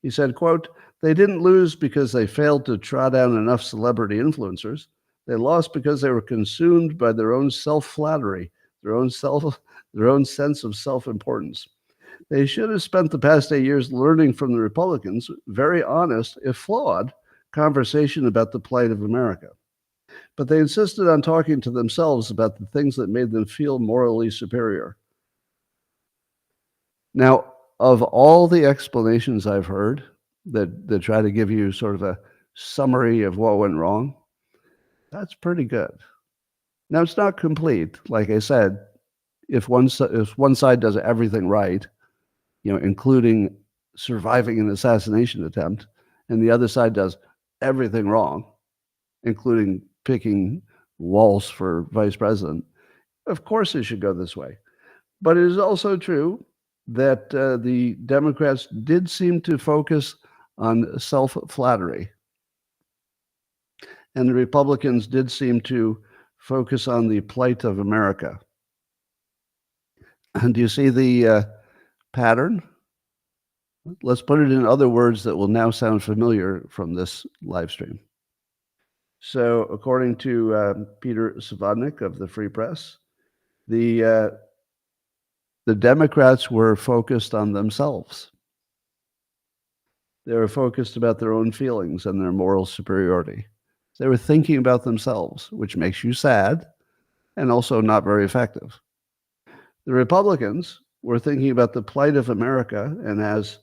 He said, quote, "They didn't lose because they failed to trot down enough celebrity influencers. They lost because they were consumed by their own self-flattery, their own sense of self-importance. They should have spent the past 8 years learning from the Republicans, very honest, if flawed, conversation about the plight of America. But they insisted on talking to themselves about the things that made them feel morally superior." Now, of all the explanations I've heard that try to give you sort of a summary of what went wrong, that's pretty good. Now, it's not complete. Like I said, if one side does everything right, including surviving an assassination attempt, and the other side does everything wrong, including picking Wallace for vice president, of course it should go this way. But it is also true that the Democrats did seem to focus on self-flattery. And the Republicans did seem to focus on the plight of America. And do you see the pattern? Let's put it in other words that will now sound familiar from this live stream. So according to Peter Savodnik of the Free Press, the Democrats were focused on themselves. They were focused about their own feelings and their moral superiority. They were thinking about themselves, which makes you sad and also not very effective. The Republicans were thinking about the plight of America, and as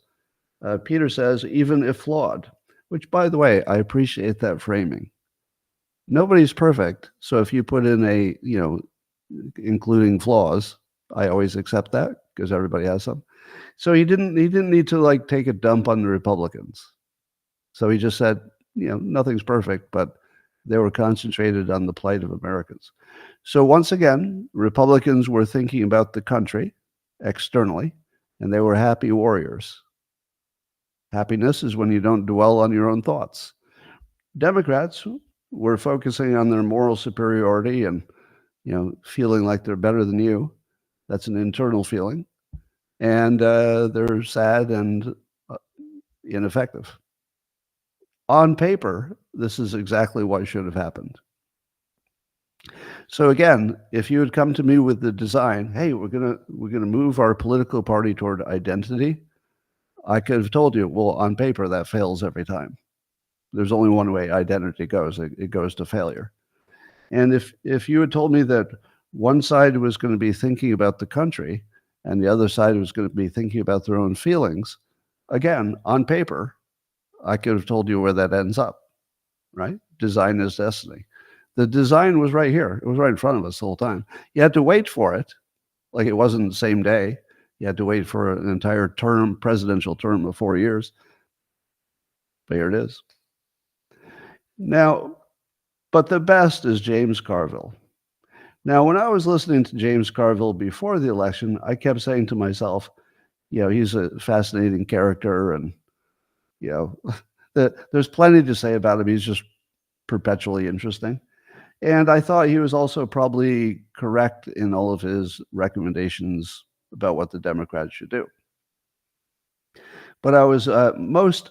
Peter says, even if flawed, which, by the way, I appreciate that framing. Nobody's perfect, so if you put in a, including flaws, I always accept that because everybody has some. So he didn't need to take a dump on the Republicans. So he just said, nothing's perfect, but they were concentrated on the plight of Americans. So once again, Republicans were thinking about the country externally, and they were happy warriors. Happiness is when you don't dwell on your own thoughts. Democrats were focusing on their moral superiority and, feeling like they're better than you. That's an internal feeling. And they're sad and ineffective. On paper, this is exactly what should have happened. So again, if you had come to me with the design, hey, we're gonna move our political party toward identity, I could have told you, well, on paper that fails every time. There's only one way identity goes. It goes to failure. And if you had told me that one side was going to be thinking about the country and the other side was going to be thinking about their own feelings, again, on paper, I could have told you where that ends up, right? Design is destiny. The design was right here. It was right in front of us the whole time. You had to wait for it. Like it wasn't the same day. You had to wait for an entire term, presidential term of 4 years. But here it is. Now, but the best is James Carville. Now, when I was listening to James Carville before the election, I kept saying to myself, he's a fascinating character and, there's plenty to say about him. He's just perpetually interesting. And I thought he was also probably correct in all of his recommendations about what the Democrats should do. But I was most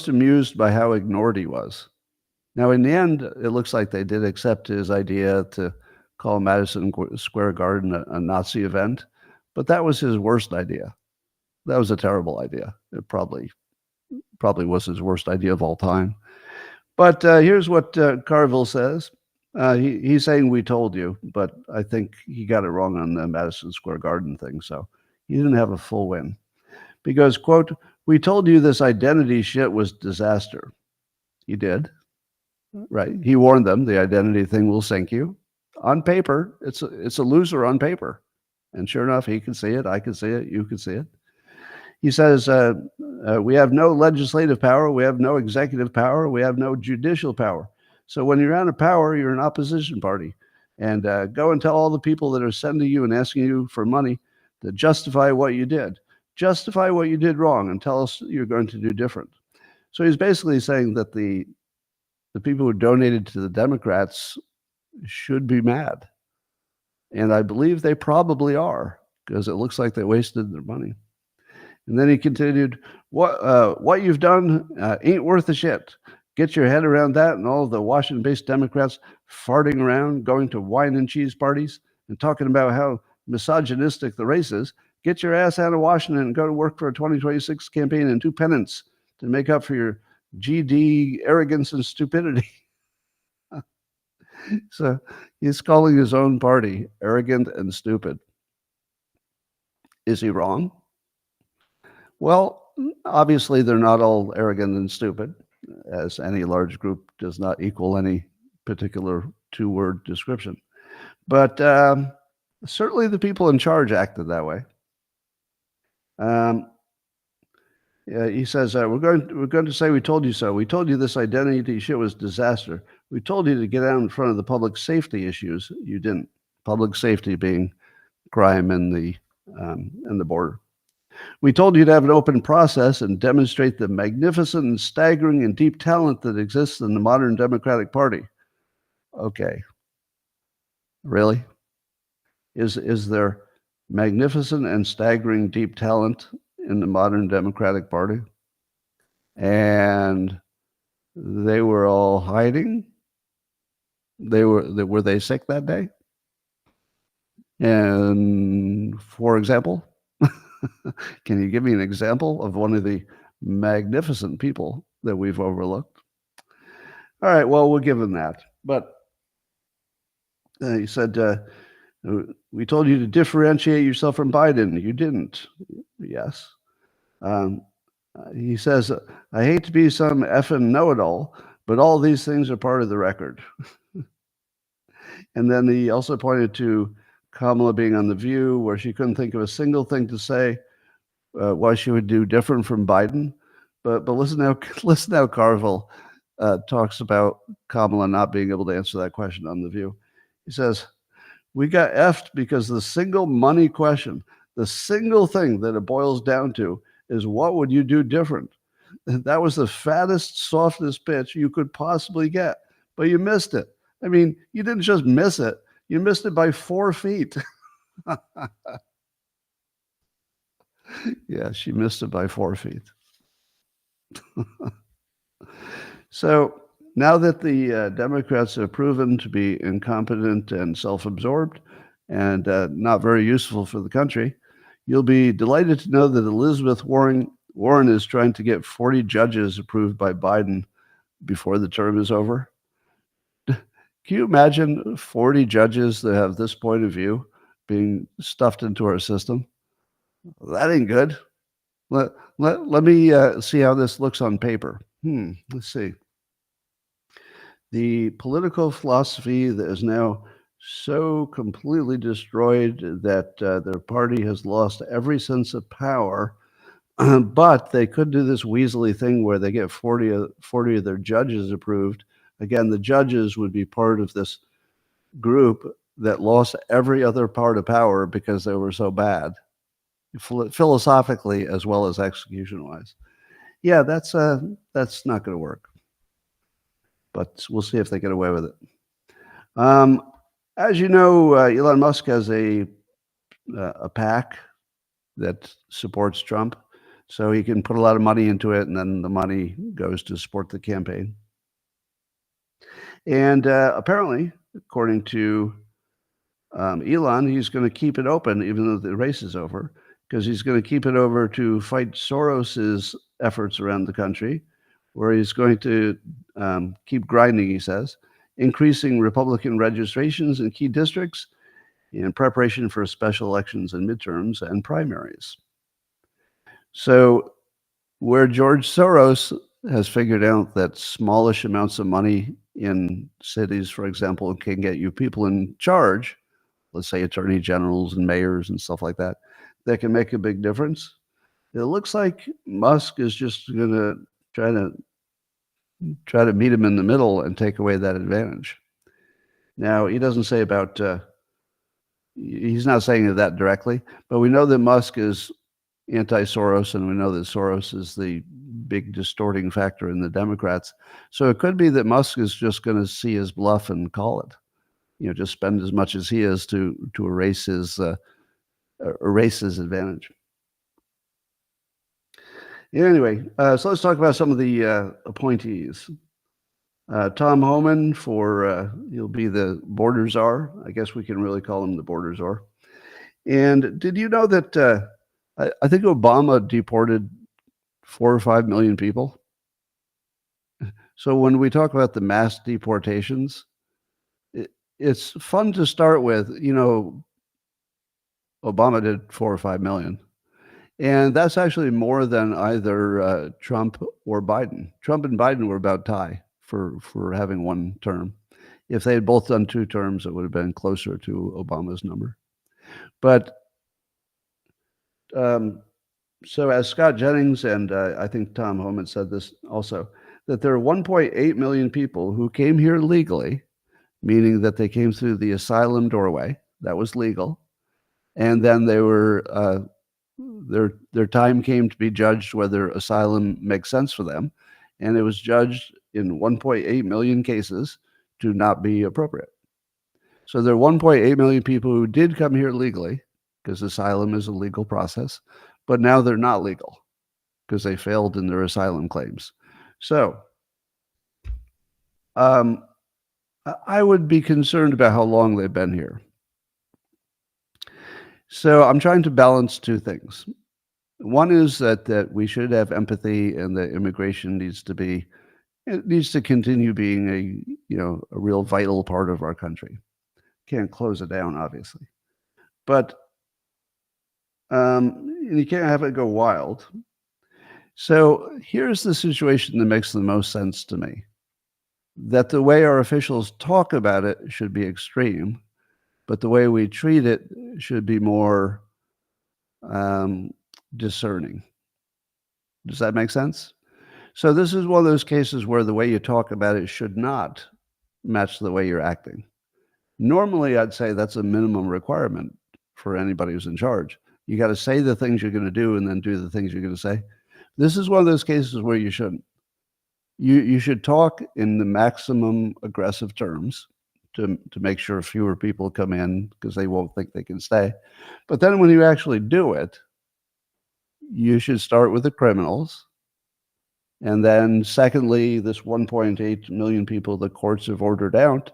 amused by how ignored he was. Now, in the end, it looks like they did accept his idea to call Madison Square Garden a Nazi event, but that was his worst idea. That was a terrible idea. It probably was his worst idea of all time. But here's what Carville says. He's saying we told you, but I think he got it wrong on the Madison Square Garden thing, so he didn't have a full win. Because, quote, we told you this identity shit was disaster. He did. Right. He warned them the identity thing will sink you. On paper, it's a loser on paper. And sure enough, he can see it. I can see it. You can see it. He says, we have no legislative power. We have no executive power. We have no judicial power. So when you're out of power, you're an opposition party. And go and tell all the people that are sending you and asking you for money to justify what you did. Justify what you did wrong and tell us you're going to do different. So he's basically saying that the people who donated to the Democrats should be mad. And I believe they probably are, because it looks like they wasted their money. And then he continued, what you've done ain't worth a shit. Get your head around that, and all the Washington-based Democrats farting around, going to wine and cheese parties, and talking about how misogynistic the race is. Get your ass out of Washington and go to work for a 2026 campaign and do penance to make up for your GD arrogance and stupidity. So he's calling his own party arrogant and stupid. Is he wrong? Well, obviously they're not all arrogant and stupid, as any large group does not equal any particular two-word description. But certainly the people in charge acted that way. He says, we're going to say we told you so. We told you this identity shit was disaster. We told you to get out in front of the public safety issues. You didn't. Public safety being crime and the border. We told you to have an open process and demonstrate the magnificent and staggering and deep talent that exists in the modern Democratic Party. Okay. Really? Is there magnificent and staggering deep talent in the modern Democratic Party? And they were all hiding? Were they sick that day? And for example, can you give me an example of one of the magnificent people that we've overlooked? All right, well, we'll give him that. But he said, we told you to differentiate yourself from Biden. You didn't. Yes. He says, I hate to be some effing know-it-all, but all these things are part of the record. And then he also pointed to Kamala being on The View, where she couldn't think of a single thing to say why she would do different from Biden. But listen how Carville talks about Kamala not being able to answer that question on The View. He says, "We got effed because the single money question, the single thing that it boils down to is what would you do different? That was the fattest, softest pitch you could possibly get, but you missed it. I mean, you didn't just miss it, you missed it by 4 feet." Yeah, she missed it by 4 feet. So now that the Democrats have proven to be incompetent and self-absorbed and not very useful for the country, you'll be delighted to know that Elizabeth Warren is trying to get 40 judges approved by Biden before the term is over. Can you imagine 40 judges that have this point of view being stuffed into our system? That ain't good. Let me see how this looks on paper. Let's see. The political philosophy that is now so completely destroyed that their party has lost every sense of power, but they could do this weaselly thing where they get 40 of their judges approved. Again, the judges would be part of this group that lost every other part of power because they were so bad, philosophically as well as execution-wise. Yeah, that's not going to work. But we'll see if they get away with it. As you know, Elon Musk has a PAC that supports Trump, so he can put a lot of money into it, and then the money goes to support the campaign. And apparently, according to Elon, he's going to keep it open even though the race is over, because he's going to keep it over to fight Soros's efforts around the country, where he's going to keep grinding, he says, increasing Republican registrations in key districts in preparation for special elections and midterms and primaries. So where George Soros has figured out that smallish amounts of money in cities, for example, can get you people in charge, let's say attorney generals and mayors and stuff like that, that can make a big difference. It looks like Musk is just going to try to meet him in the middle and take away that advantage. Now, he doesn't say about, he's not saying that directly, but we know that Musk is anti-Soros, and we know that Soros is the big distorting factor in the Democrats. So it could be that Musk is just going to see his bluff and call it. Just spend as much as he is to erase his advantage. Anyway, so let's talk about some of the appointees. Tom Homan he'll be the border czar. I guess we can really call him the border czar. And did you know that I think Obama deported 4 or 5 million people? So when we talk about the mass deportations, it's fun to start with, Obama did 4 or 5 million. And that's actually more than either Trump or Biden. Trump and Biden were about tie for having one term. If they had both done 2 terms, it would have been closer to Obama's number. But so as Scott Jennings and I think Tom Homan said this also, that there are 1.8 million people who came here legally, meaning that they came through the asylum doorway. That was legal. And then they were their time came to be judged whether asylum makes sense for them, and it was judged in 1.8 million cases to not be appropriate. So there are 1.8 million people who did come here legally, because asylum is a legal process, but now they're not legal because they failed in their asylum claims. So I would be concerned about how long they've been here. So I'm trying to balance 2 things. One is that we should have empathy, and that immigration needs to continue being a real vital part of our country. Can't close it down, obviously, but you can't have it go wild. So here's the situation that makes the most sense to me: that the way our officials talk about it should be extreme, but the way we treat it should be more discerning. Does that make sense? So this is one of those cases where the way you talk about it should not match the way you're acting. Normally, I'd say that's a minimum requirement for anybody who's in charge. You got to say the things you're going to do and then do the things you're going to say. This is one of those cases where you shouldn't. You should talk in the maximum aggressive terms to make sure fewer people come in because they won't think they can stay. But then when you actually do it, you should start with the criminals. And then secondly, this 1.8 million people the courts have ordered out,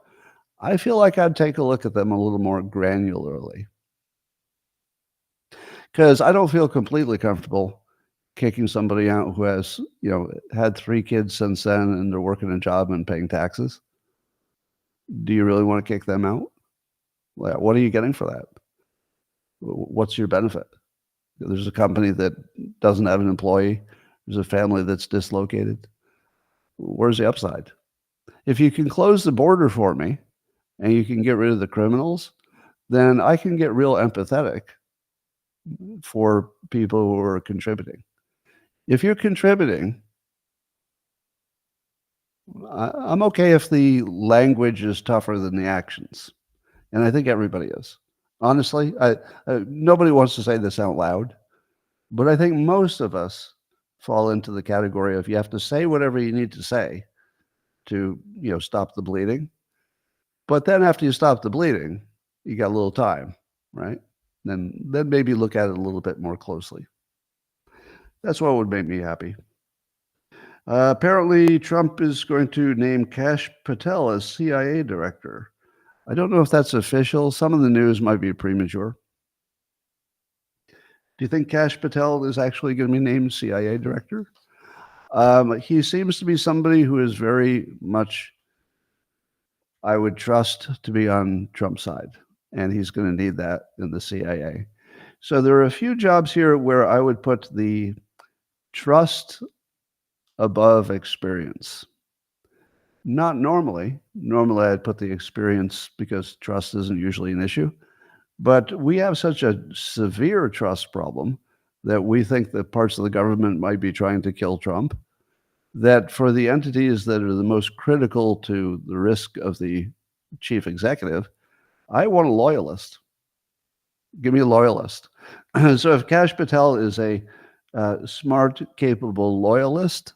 I feel like I'd take a look at them a little more granularly. Because I don't feel completely comfortable kicking somebody out who has, had 3 kids since then and they're working a job and paying taxes. Do you really want to kick them out? What are you getting for that? What's your benefit? There's a company that doesn't have an employee. There's a family that's dislocated. Where's the upside? If you can close the border for me and you can get rid of the criminals, then I can get real empathetic for people who are contributing. If you're contributing, I'm okay if the language is tougher than the actions. And I think everybody is. Honestly, nobody wants to say this out loud, but I think most of us fall into the category of you have to say whatever you need to say to, stop the bleeding. But then after you stop the bleeding, you got a little time, right? Then maybe look at it a little bit more closely. That's what would make me happy. Apparently, Trump is going to name Kash Patel as CIA director. I don't know if that's official. Some of the news might be premature. Do you think Kash Patel is actually going to be named CIA director? He seems to be somebody who is very much, I would trust to be on Trump's side, and he's going to need that in the CIA. So there are a few jobs here where I would put the trust above experience. Not normally. Normally, I'd put the experience because trust isn't usually an issue. But we have such a severe trust problem that we think that parts of the government might be trying to kill Trump, that for the entities that are the most critical to the risk of the chief executive, I want a loyalist. Give me a loyalist. So if Kash Patel is a smart, capable loyalist,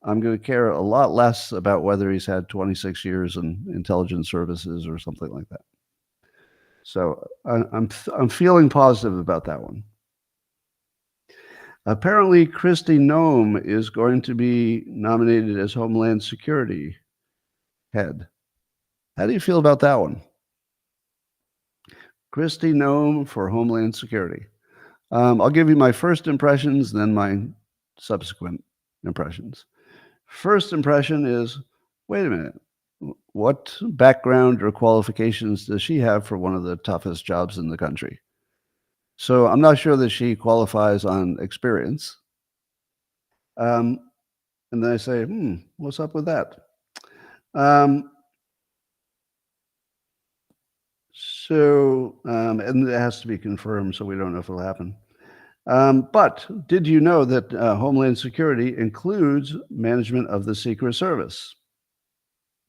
I'm going to care a lot less about whether he's had 26 years in intelligence services or something like that. So I'm feeling positive about that one. Apparently, Kristi Noem is going to be nominated as Homeland Security head. How do you feel about that one? Kristi Noem for Homeland Security. I'll give you my first impressions, then my subsequent impressions. First impression is, wait a minute, what background or qualifications does she have for one of the toughest jobs in the country? So I'm not sure that she qualifies on experience. And then I say, what's up with that? And it has to be confirmed, so we don't know if it'll happen. But did you know that Homeland Security includes management of the Secret Service?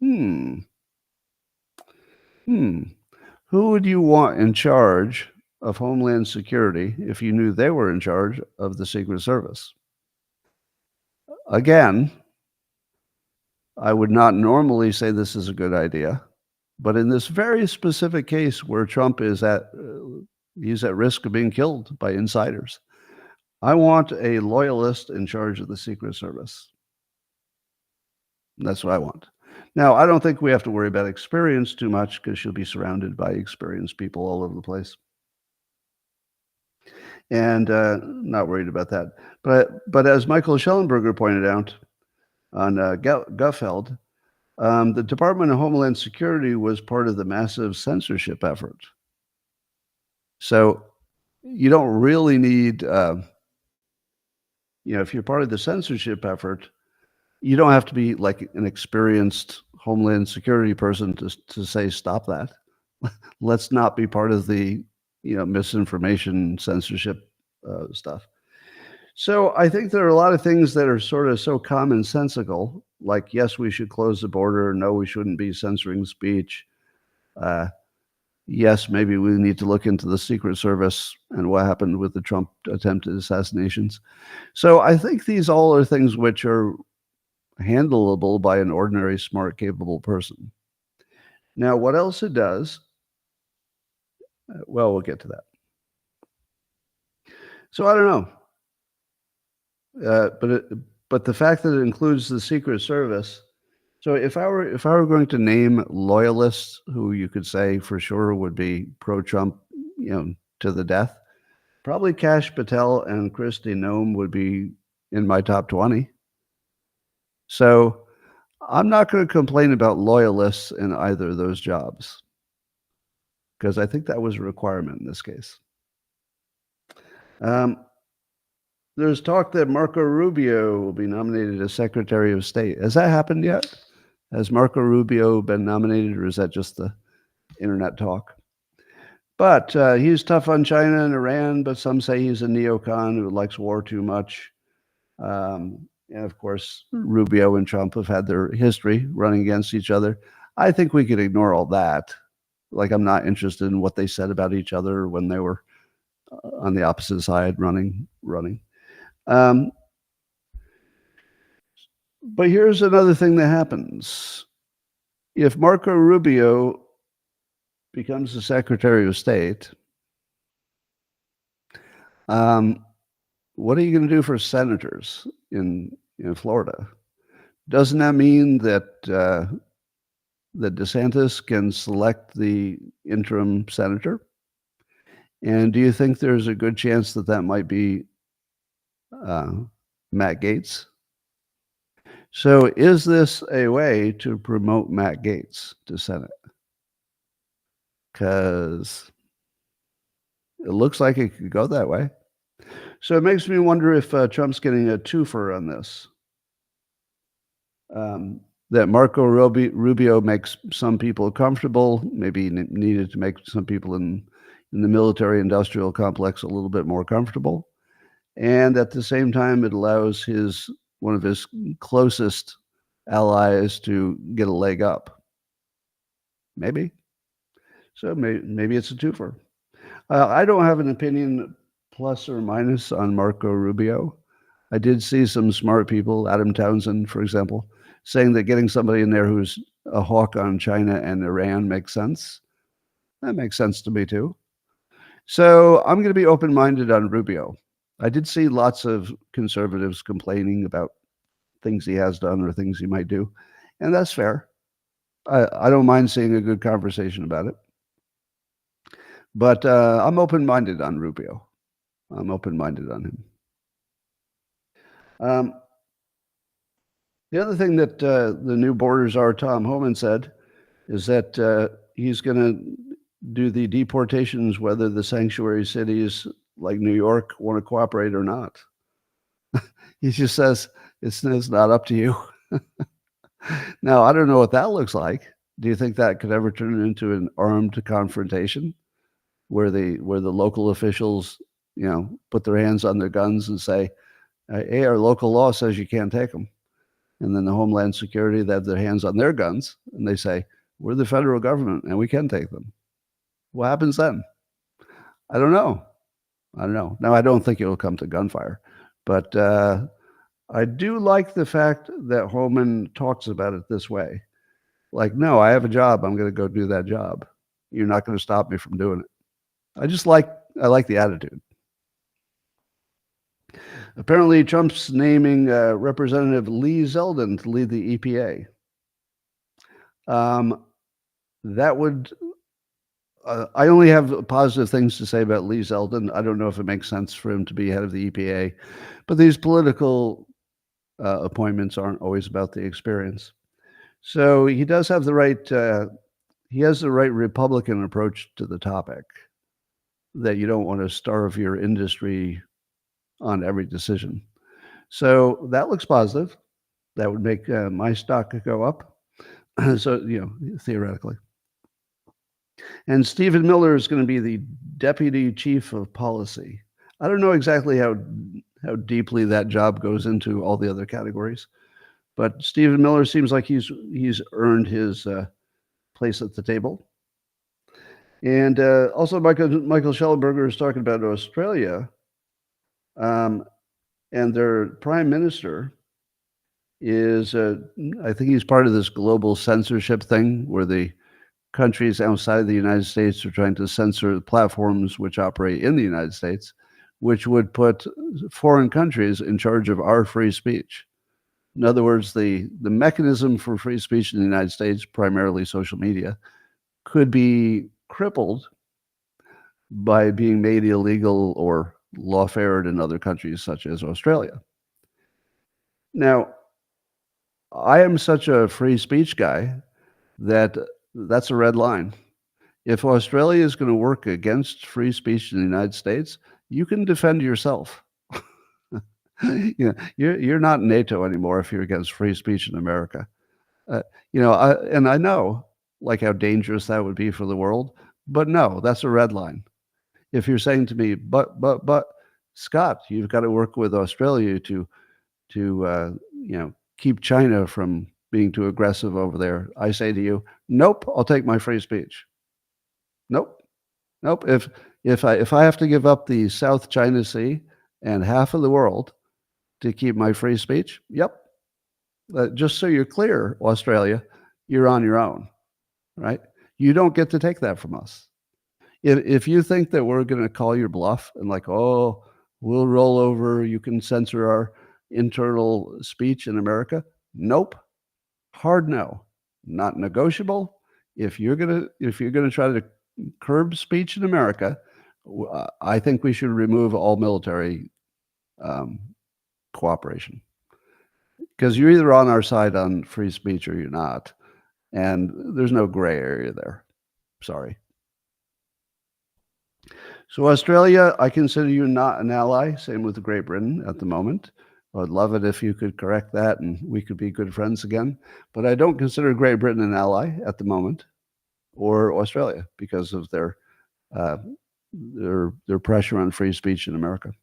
Who would you want in charge of Homeland Security if you knew they were in charge of the Secret Service? Again, I would not normally say this is a good idea, but in this very specific case where Trump is he's at risk of being killed by insiders, I want a loyalist in charge of the Secret Service. That's what I want. Now, I don't think we have to worry about experience too much because she'll be surrounded by experienced people all over the place. And not worried about that. But as Michael Schellenberger pointed out on Guffeld, the Department of Homeland Security was part of the massive censorship effort. So you don't really need, if you're part of the censorship effort, you don't have to be like an experienced Homeland Security person to say, stop that. Let's not be part of the, misinformation censorship stuff. So I think there are a lot of things that are sort of so commonsensical, like, yes, we should close the border. No, we shouldn't be censoring speech. Yes, maybe we need to look into the Secret Service and what happened with the Trump attempted assassinations. So I think these all are things which are handleable by an ordinary, smart, capable person. Now, what else it does? Well, we'll get to that. So I don't know, but the fact that it includes the Secret Service. So if I were going to name loyalists who you could say for sure would be pro-Trump, to the death, probably Kash Patel and Kristi Noem would be in my top 20. So I'm not going to complain about loyalists in either of those jobs because I think that was a requirement in this case. There's talk that Marco Rubio will be nominated as Secretary of State. Has that happened yet? Has Marco Rubio been nominated, or is that just the internet talk? But he's tough on China and Iran, but some say he's a neocon who likes war too much. And of course, Rubio and Trump have had their history running against each other. I think we could ignore all that. Like, I'm not interested in what they said about each other when they were on the opposite side running. But here's another thing that happens. If Marco Rubio becomes the Secretary of State, what are you going to do for senators in Florida? Doesn't that mean that that DeSantis can select the interim senator? And do you think there's a good chance that that might be Matt Gaetz? So is this a way to promote Matt Gaetz to Senate? Because it looks like it could go that way. So it makes me wonder if Trump's getting a twofer on this. That Marco Rubio makes some people comfortable, maybe needed to make some people in the military-industrial complex a little bit more comfortable. And at the same time, it allows one of his closest allies to get a leg up. Maybe. So maybe it's a twofer. I don't have an opinion plus or minus on Marco Rubio. I did see some smart people, Adam Townsend, for example, saying that getting somebody in there who's a hawk on China and Iran makes sense. That makes sense to me too. So I'm going to be open-minded on Rubio. I did see lots of conservatives complaining about things he has done or things he might do, and that's fair. I don't mind seeing a good conversation about it. But I'm open-minded on Rubio. I'm open-minded on him. The other thing that the new border czar, Tom Homan, said is that he's going to do the deportations whether the sanctuary cities like New York want to cooperate or not. He just says, it's not up to you. Now, I don't know what that looks like. Do you think that could ever turn into an armed confrontation where the local officials, put their hands on their guns and say, hey, our local law says you can't take them. And then the Homeland Security, they have their hands on their guns and they say, we're the federal government and we can take them. What happens then? I don't know. Now, I don't think it will come to gunfire, but I do like the fact that Homan talks about it this way. Like, no, I have a job. I'm going to go do that job. You're not going to stop me from doing it. I like the attitude. Apparently, Trump's naming Representative Lee Zeldin to lead the EPA. That would. I only have positive things to say about Lee Zeldin. I don't know if it makes sense for him to be head of the EPA, but these political appointments aren't always about the experience. So he does have the right. He has the right Republican approach to the topic. That you don't want to starve your industry on every decision. So that looks positive. That would make my stock go up. So, theoretically. And Stephen Miller is going to be the Deputy Chief of Policy. I don't know exactly how how deeply that job goes into all the other categories. But Stephen Miller seems like he's earned his place at the table. And also, Michael Schellenberger is talking about Australia, and their prime minister is, I think he's part of this global censorship thing where the countries outside the United States are trying to censor platforms which operate in the United States, which would put foreign countries in charge of our free speech. In other words, the mechanism for free speech in the United States, primarily social media, could be crippled by being made illegal or lawfared in other countries such as Australia. Now, I am such a free speech guy that that's a red line. If Australia is going to work against free speech in the United States, you can defend yourself. You're not NATO anymore if you're against free speech in America. I know like how dangerous that would be for the world, but no, that's a red line. If you're saying to me, but Scott, you've got to work with Australia to keep China from being too aggressive over there, I say to you, nope, I'll take my free speech. Nope. If I have to give up the South China Sea and half of the world to keep my free speech, yep. Just so you're clear, Australia, you're on your own, right? You don't get to take that from us. If you think that we're going to call your bluff and like, oh, we'll roll over, you can censor our internal speech in America, nope. Hard no. Not negotiable. If you're gonna try to curb speech in America, I think we should remove all military cooperation, because you're either on our side on free speech or you're not, and there's no gray area there. Sorry. So Australia, I consider you not an ally. Same with Great Britain at the moment. I'd love it if you could correct that and we could be good friends again. But I don't consider Great Britain an ally at the moment, or Australia, because of their pressure on free speech in America.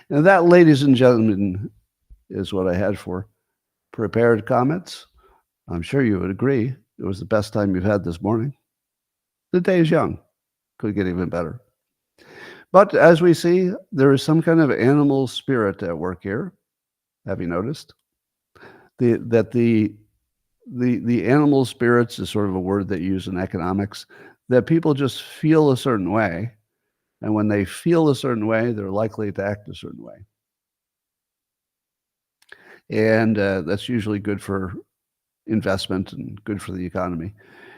And that, ladies and gentlemen, is what I had for prepared comments. I'm sure you would agree it was the best time you've had this morning. The day is young. Could get even better. But as we see, there is some kind of animal spirit at work here. Have you noticed? The animal spirits is sort of a word that you use in economics, that people just feel a certain way. And when they feel a certain way, they're likely to act a certain way. And that's usually good for investment and good for the economy.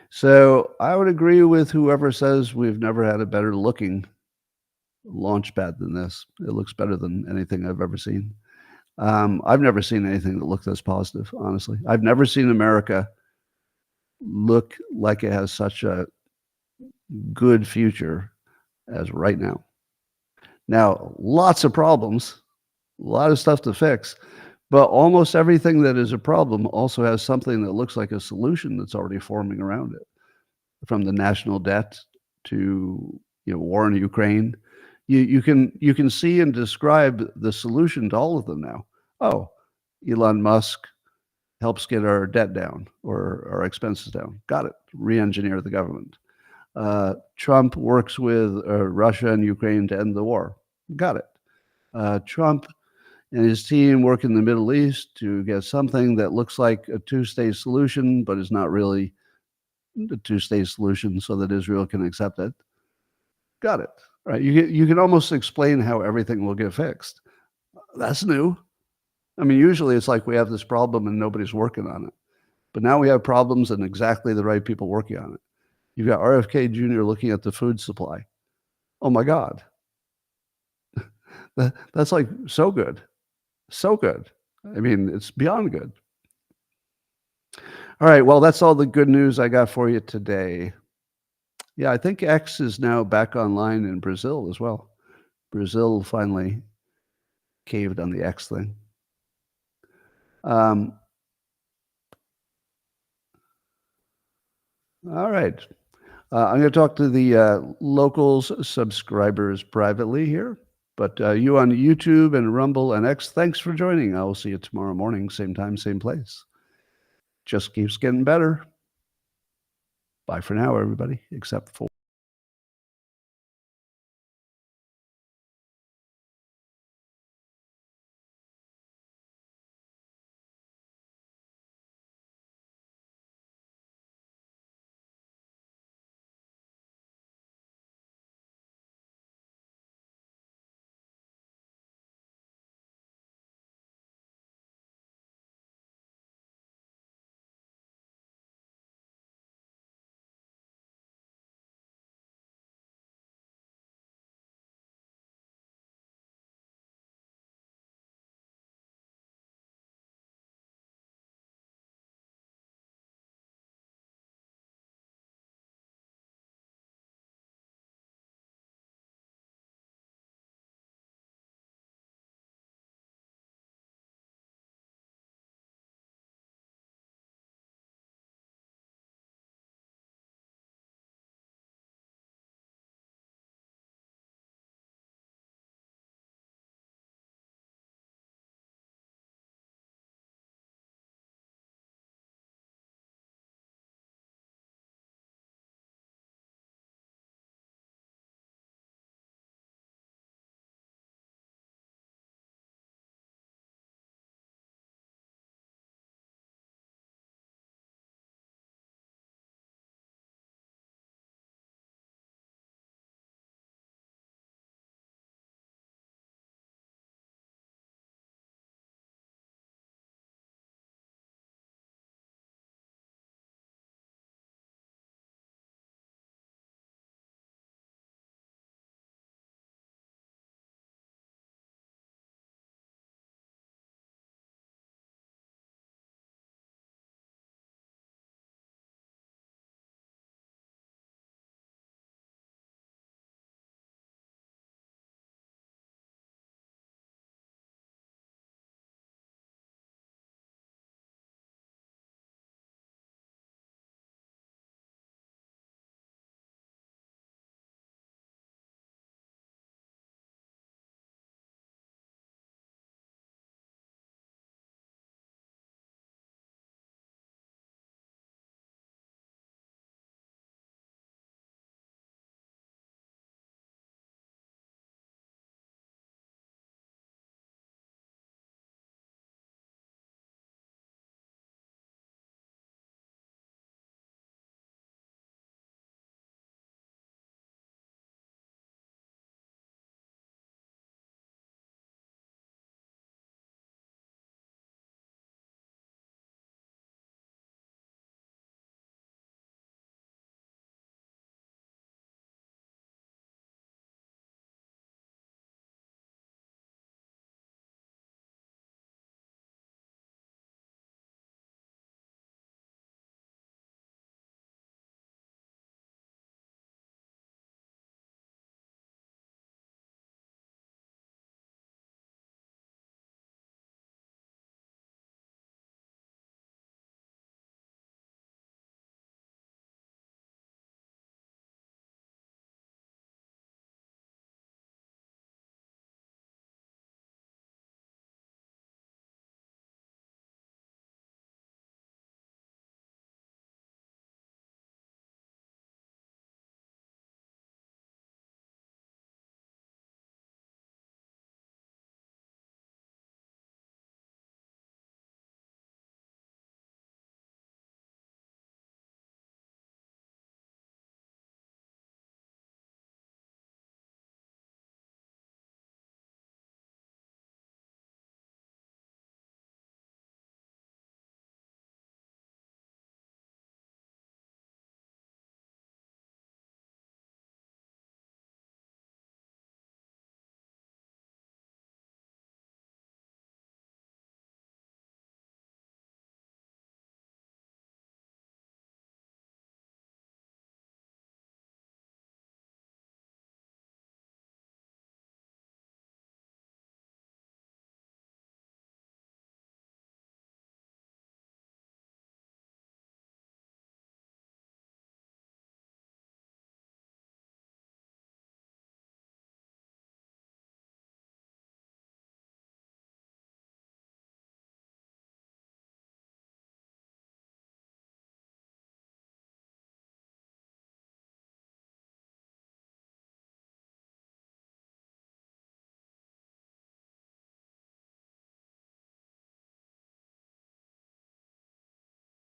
So I would agree with whoever says we've never had a better looking launch pad than this. It looks better than anything I've ever seen. I've never seen anything that looked this positive, honestly. I've never seen America look like it has such a good future as right now. Now, lots of problems, a lot of stuff to fix, but almost everything that is a problem also has something that looks like a solution that's already forming around it. From the national debt to war in Ukraine, you can see and describe the solution to all of them now. Oh, Elon Musk helps get our debt down or our expenses down. Got it. Re-engineer the government. Trump works with Russia and Ukraine to end the war. Got it. Trump and his team work in the Middle East to get something that looks like a two-state solution, but is not really the two-state solution, so that Israel can accept it. Got it. Right. You can almost explain how everything will get fixed. That's new. I mean, usually it's like we have this problem and nobody's working on it. But now we have problems and exactly the right people working on it. You've got RFK Jr. looking at the food supply. Oh my God. That's like so good. So good. I mean, it's beyond good. All right. Well, that's all the good news I got for you today. Yeah, I think X is now back online in Brazil as well. Brazil finally caved on the X thing. All right. I'm going to talk to the locals subscribers privately here. But you on YouTube and Rumble and X, thanks for joining. I will see you tomorrow morning, same time, same place. Just keeps getting better. Bye for now, everybody, except for